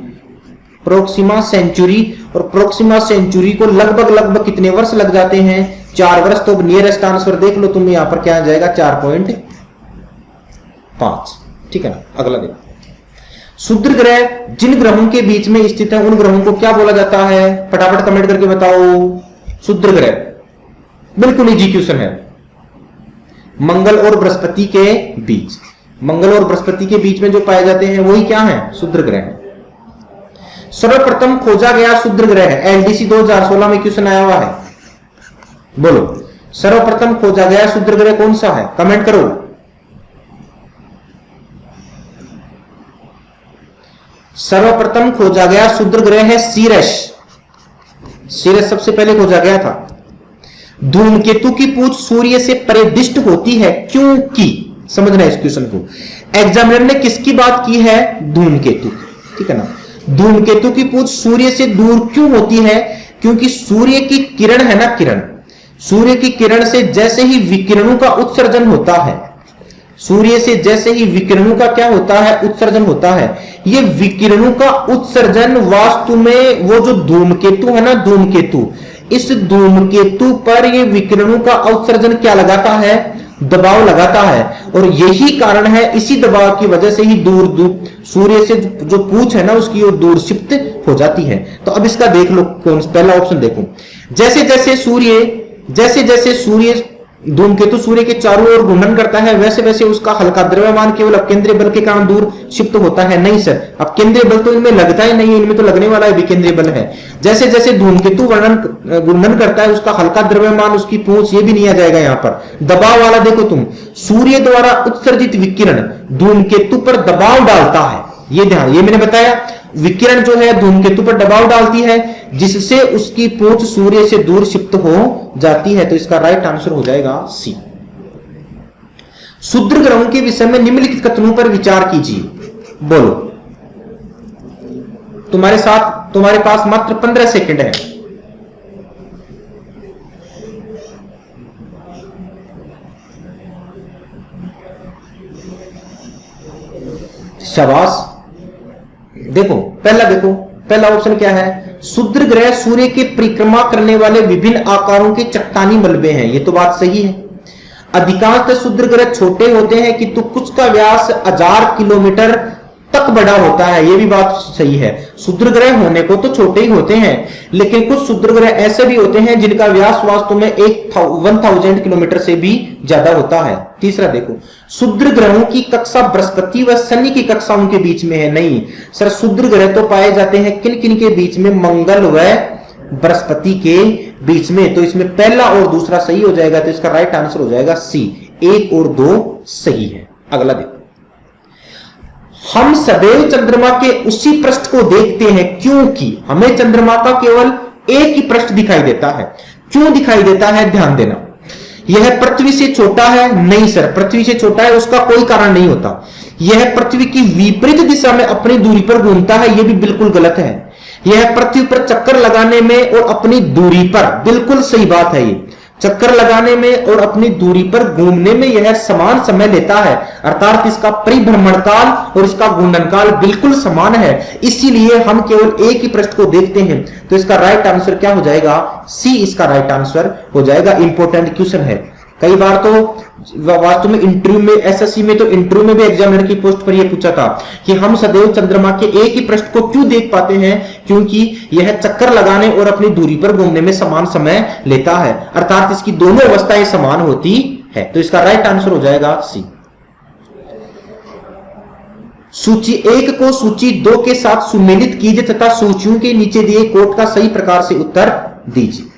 प्रोक्सिमा सेंचुरी, और प्रोक्सिमा सेंचुरी को लगभग कितने वर्ष लग जाते हैं? 4 वर्ष। तो नियरेस्ट आंसर देख लो तुम, यहां पर क्या आ जाएगा? 4.5, ठीक है ना। अगला देखो, शुद्र ग्रह जिन ग्रहों के बीच में स्थित है, उन ग्रहों को क्या बोला जाता है? फटाफट कमेंट करके बताओ। शुद्र ग्रह बिल्कुल इजी क्वेश्चन है। मंगल और बृहस्पति के बीच, मंगल और बृहस्पति के बीच में जो पाए जाते हैं वही क्या है? शुद्र ग्रह। सर्वप्रथम खोजा गया शुद्र ग्रह है, एलडीसी 2016 में क्वेश्चन आया हुआ है। बोलो, सर्वप्रथम खोजा गया शुद्र ग्रह कौन सा है? कमेंट करो। सर्वप्रथम खोजा गया शुद्र ग्रह है सीरस। सीरस सबसे पहले खोजा गया था। धूमकेतु की पूंछ सूर्य से परिदृष्ट होती है क्योंकि, समझना इस क्वेश्चन को, एग्जामिनर ने किसकी बात की है? धूमकेतु, ठीक है ना। धूमकेतु की पूंछ सूर्य से दूर क्यों होती है? क्योंकि सूर्य की किरण है ना, किरण, सूर्य की किरण से जैसे ही विकिरणों का उत्सर्जन होता है, सूर्य से जैसे ही विकिरणों का क्या होता है? उत्सर्जन होता है। ये विकिरणों का उत्सर्जन वास्तु में वो जो धूमकेतु है ना, धूमकेतु, इस धूमकेतु पर ये विकिरणों का उत्सर्जन क्या लगाता है? दबाव लगाता है। और यही कारण है, इसी दबाव की वजह से ही दूर दूर सूर्य से जो पूंछ है ना, उसकी ओर दूर शिफ्ट हो जाती है। तो अब इसका देख लो, कौन पहला ऑप्शन देखो, जैसे जैसे सूर्य धूमकेतु सूर्य के चारों ओर घूर्णन करता है, वैसे वैसे उसका हल्का द्रव्यमान केवल अब केंद्रीय बल के कारण दूर शिफ्ट होता है। नहीं सर, अब केंद्रीय बल तो इनमें लगता ही नहीं है, इनमें तो लगने वाला है विकेंद्रीय बल है। जैसे जैसे धूमकेतु घूर्णन करता है, उसका हल्का द्रव्यमान, उसकी पूंछ, ये भी नहीं आ जाएगा यहाँ पर। दबाव वाला देखो तुम, सूर्य द्वारा उत्सर्जित विकिरण धूमकेतु पर दबाव डालता है, ये ध्यान, ये मैंने बताया, विकिरण जो है धूमकेतु पर दबाव डालती है, जिससे उसकी पूंछ सूर्य से दूर शिफ्ट हो जाती है। तो इसका राइट आंसर हो जाएगा सी। शुद्र ग्रहों के विषय में निम्नलिखित कथनों पर विचार कीजिए। बोलो, तुम्हारे पास मात्र 15 सेकंड है। शाबाश। देखो, पहला देखो, पहला ऑप्शन क्या है, क्षुद्र ग्रह सूर्य की परिक्रमा करने वाले विभिन्न आकारों के चट्टानी मलबे हैं। ये तो बात सही है। अधिकांश क्षुद्र ग्रह छोटे होते हैं किंतु कुछ का व्यास 1000 किलोमीटर तक बड़ा होता है। ये भी बात सही है। क्षुद्र ग्रह होने को तो छोटे ही होते हैं, लेकिन कुछ क्षुद्र ग्रह ऐसे भी होते हैं जिनका व्यास वास्तव में 1000 किलोमीटर से भी ज्यादा होता है। तीसरा देखो, क्षुद्र ग्रहों की कक्षा बृहस्पति व शनि की कक्षाओं के बीच में है। नहीं सर, क्षुद्र ग्रह तो पाए जाते हैं किन किन के बीच में, मंगल व बृहस्पति के बीच में। तो इसमें पहला और दूसरा सही हो जाएगा, तो इसका राइट आंसर हो जाएगा सी। 1 और 2 सही है। अगला देखो, हम सदैव चंद्रमा के उसी पृष्ठ को देखते हैं क्योंकि हमें चंद्रमा का केवल एक ही पृष्ठ दिखाई देता है। क्यों दिखाई देता है, ध्यान देना। यह पृथ्वी से छोटा है? नहीं सर, पृथ्वी से छोटा है उसका कोई कारण नहीं होता। यह पृथ्वी की विपरीत दिशा में अपनी दूरी पर घूमता है, यह भी बिल्कुल गलत है। यह पृथ्वी पर चक्कर लगाने में और अपनी दूरी पर, बिल्कुल सही बात है। ये चक्कर लगाने में और अपनी दूरी पर घूमने में यह समान समय लेता है, अर्थात इसका परिभ्रमण काल और इसका घूर्णन काल बिल्कुल समान है। इसीलिए हम केवल एक ही पृष्ठ को देखते हैं। तो इसका राइट आंसर क्या हो जाएगा, सी इसका राइट आंसर हो जाएगा। इंपॉर्टेंट क्वेश्चन है। कई बार तो वास्तव में इंटरव्यू में, एसएससी में तो इंटरव्यू में भी एग्जामिनर की पोस्ट पर यह पूछा था कि हम सदैव चंद्रमा के एक ही पृष्ठ को क्यों देख पाते हैं, क्योंकि यह चक्कर लगाने और अपनी दूरी पर घूमने में समान समय लेता है, अर्थात इसकी दोनों अवस्थाएं समान होती है। तो इसका राइट आंसर हो जाएगा सी। सूची 1 को सूची 2 के साथ सुमेलित कीजिए तथा सूचियों के नीचे दिए कोट का सही प्रकार से उत्तर दीजिए।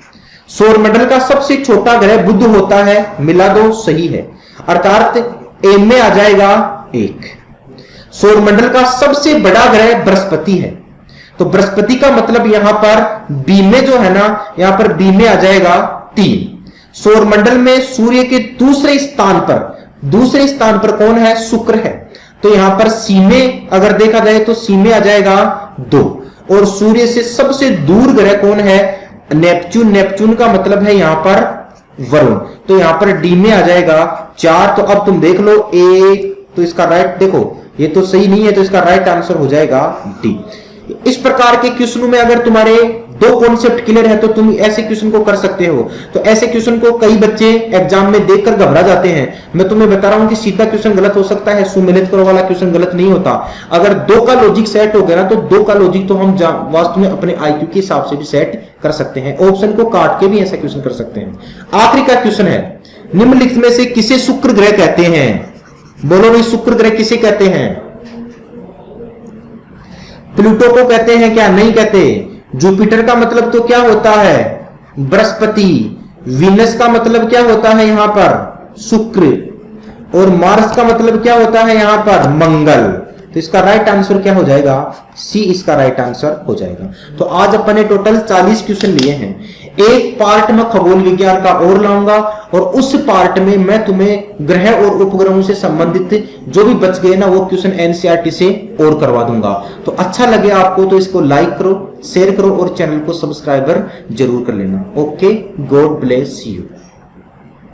सौरमंडल का सबसे छोटा ग्रह बुध होता है, मिला दो, सही है, अर्थात ए में आ जाएगा 1। सौरमंडल का सबसे बड़ा ग्रह बृहस्पति है, तो बृहस्पति का मतलब यहां पर बी में जो है ना, यहां पर बी में आ जाएगा 3। सौरमंडल में सूर्य के दूसरे स्थान पर कौन है, शुक्र है, तो यहां पर सी में अगर देखा जाए तो सी में आ जाएगा 2। और सूर्य से सबसे दूर ग्रह कौन है, नेपच्यून। नेपच्यून का मतलब है यहां पर वरुण, तो यहां पर डी में आ जाएगा 4। तो अब तुम देख लो ए, तो इसका राइट देखो ये तो सही नहीं है, तो इसका राइट आंसर हो जाएगा डी। इस प्रकार के क्वेश्चनों में अगर तुम्हारे 2 कॉन्सेप्ट क्लियर है तो तुम ऐसे क्वेश्चन को कर सकते हो। तो ऐसे क्वेश्चन को कई बच्चे एग्जाम में देखकर घबरा जाते हैं। मैं तुम्हें बता रहा हूं कि सीधा क्वेश्चन गलत हो सकता है, सुमेलित करो वाला क्वेश्चन गलत नहीं होता। अगर 2 का लॉजिक सेट हो गया ना, तो 2 का लॉजिक तो हम वास्तव में अपने आईक्यू के हिसाब से भी सेट कर सकते हैं। ऑप्शन को काट के भी ऐसा क्वेश्चन कर सकते हैं। आखिरी का क्वेश्चन है, निम्नलिखित में से किसे शुक्र ग्रह कहते हैं? बोलो भाई, शुक्र ग्रह किसे कहते हैं? प्लूटो को कहते हैं क्या? नहीं कहते। जुपिटर का मतलब तो क्या होता है, बृहस्पति। वीनस का मतलब क्या होता है यहां पर, शुक्र। और मार्स का मतलब क्या होता है यहां पर, मंगल। तो इसका राइट आंसर क्या हो जाएगा, सी इसका राइट आंसर हो जाएगा। तो आज अपन ने टोटल 40 क्वेश्चन लिए हैं। एक पार्ट में खगोल विज्ञान का और लाऊंगा, और उस पार्ट में मैं तुम्हें ग्रह और उपग्रहों से संबंधित जो भी बच गए ना, वो क्वेश्चन एनसीईआरटी से और करवा दूंगा। तो अच्छा लगे आपको तो इसको लाइक करो, शेयर करो और चैनल को सब्सक्राइबर जरूर कर लेना। Okay, God bless you.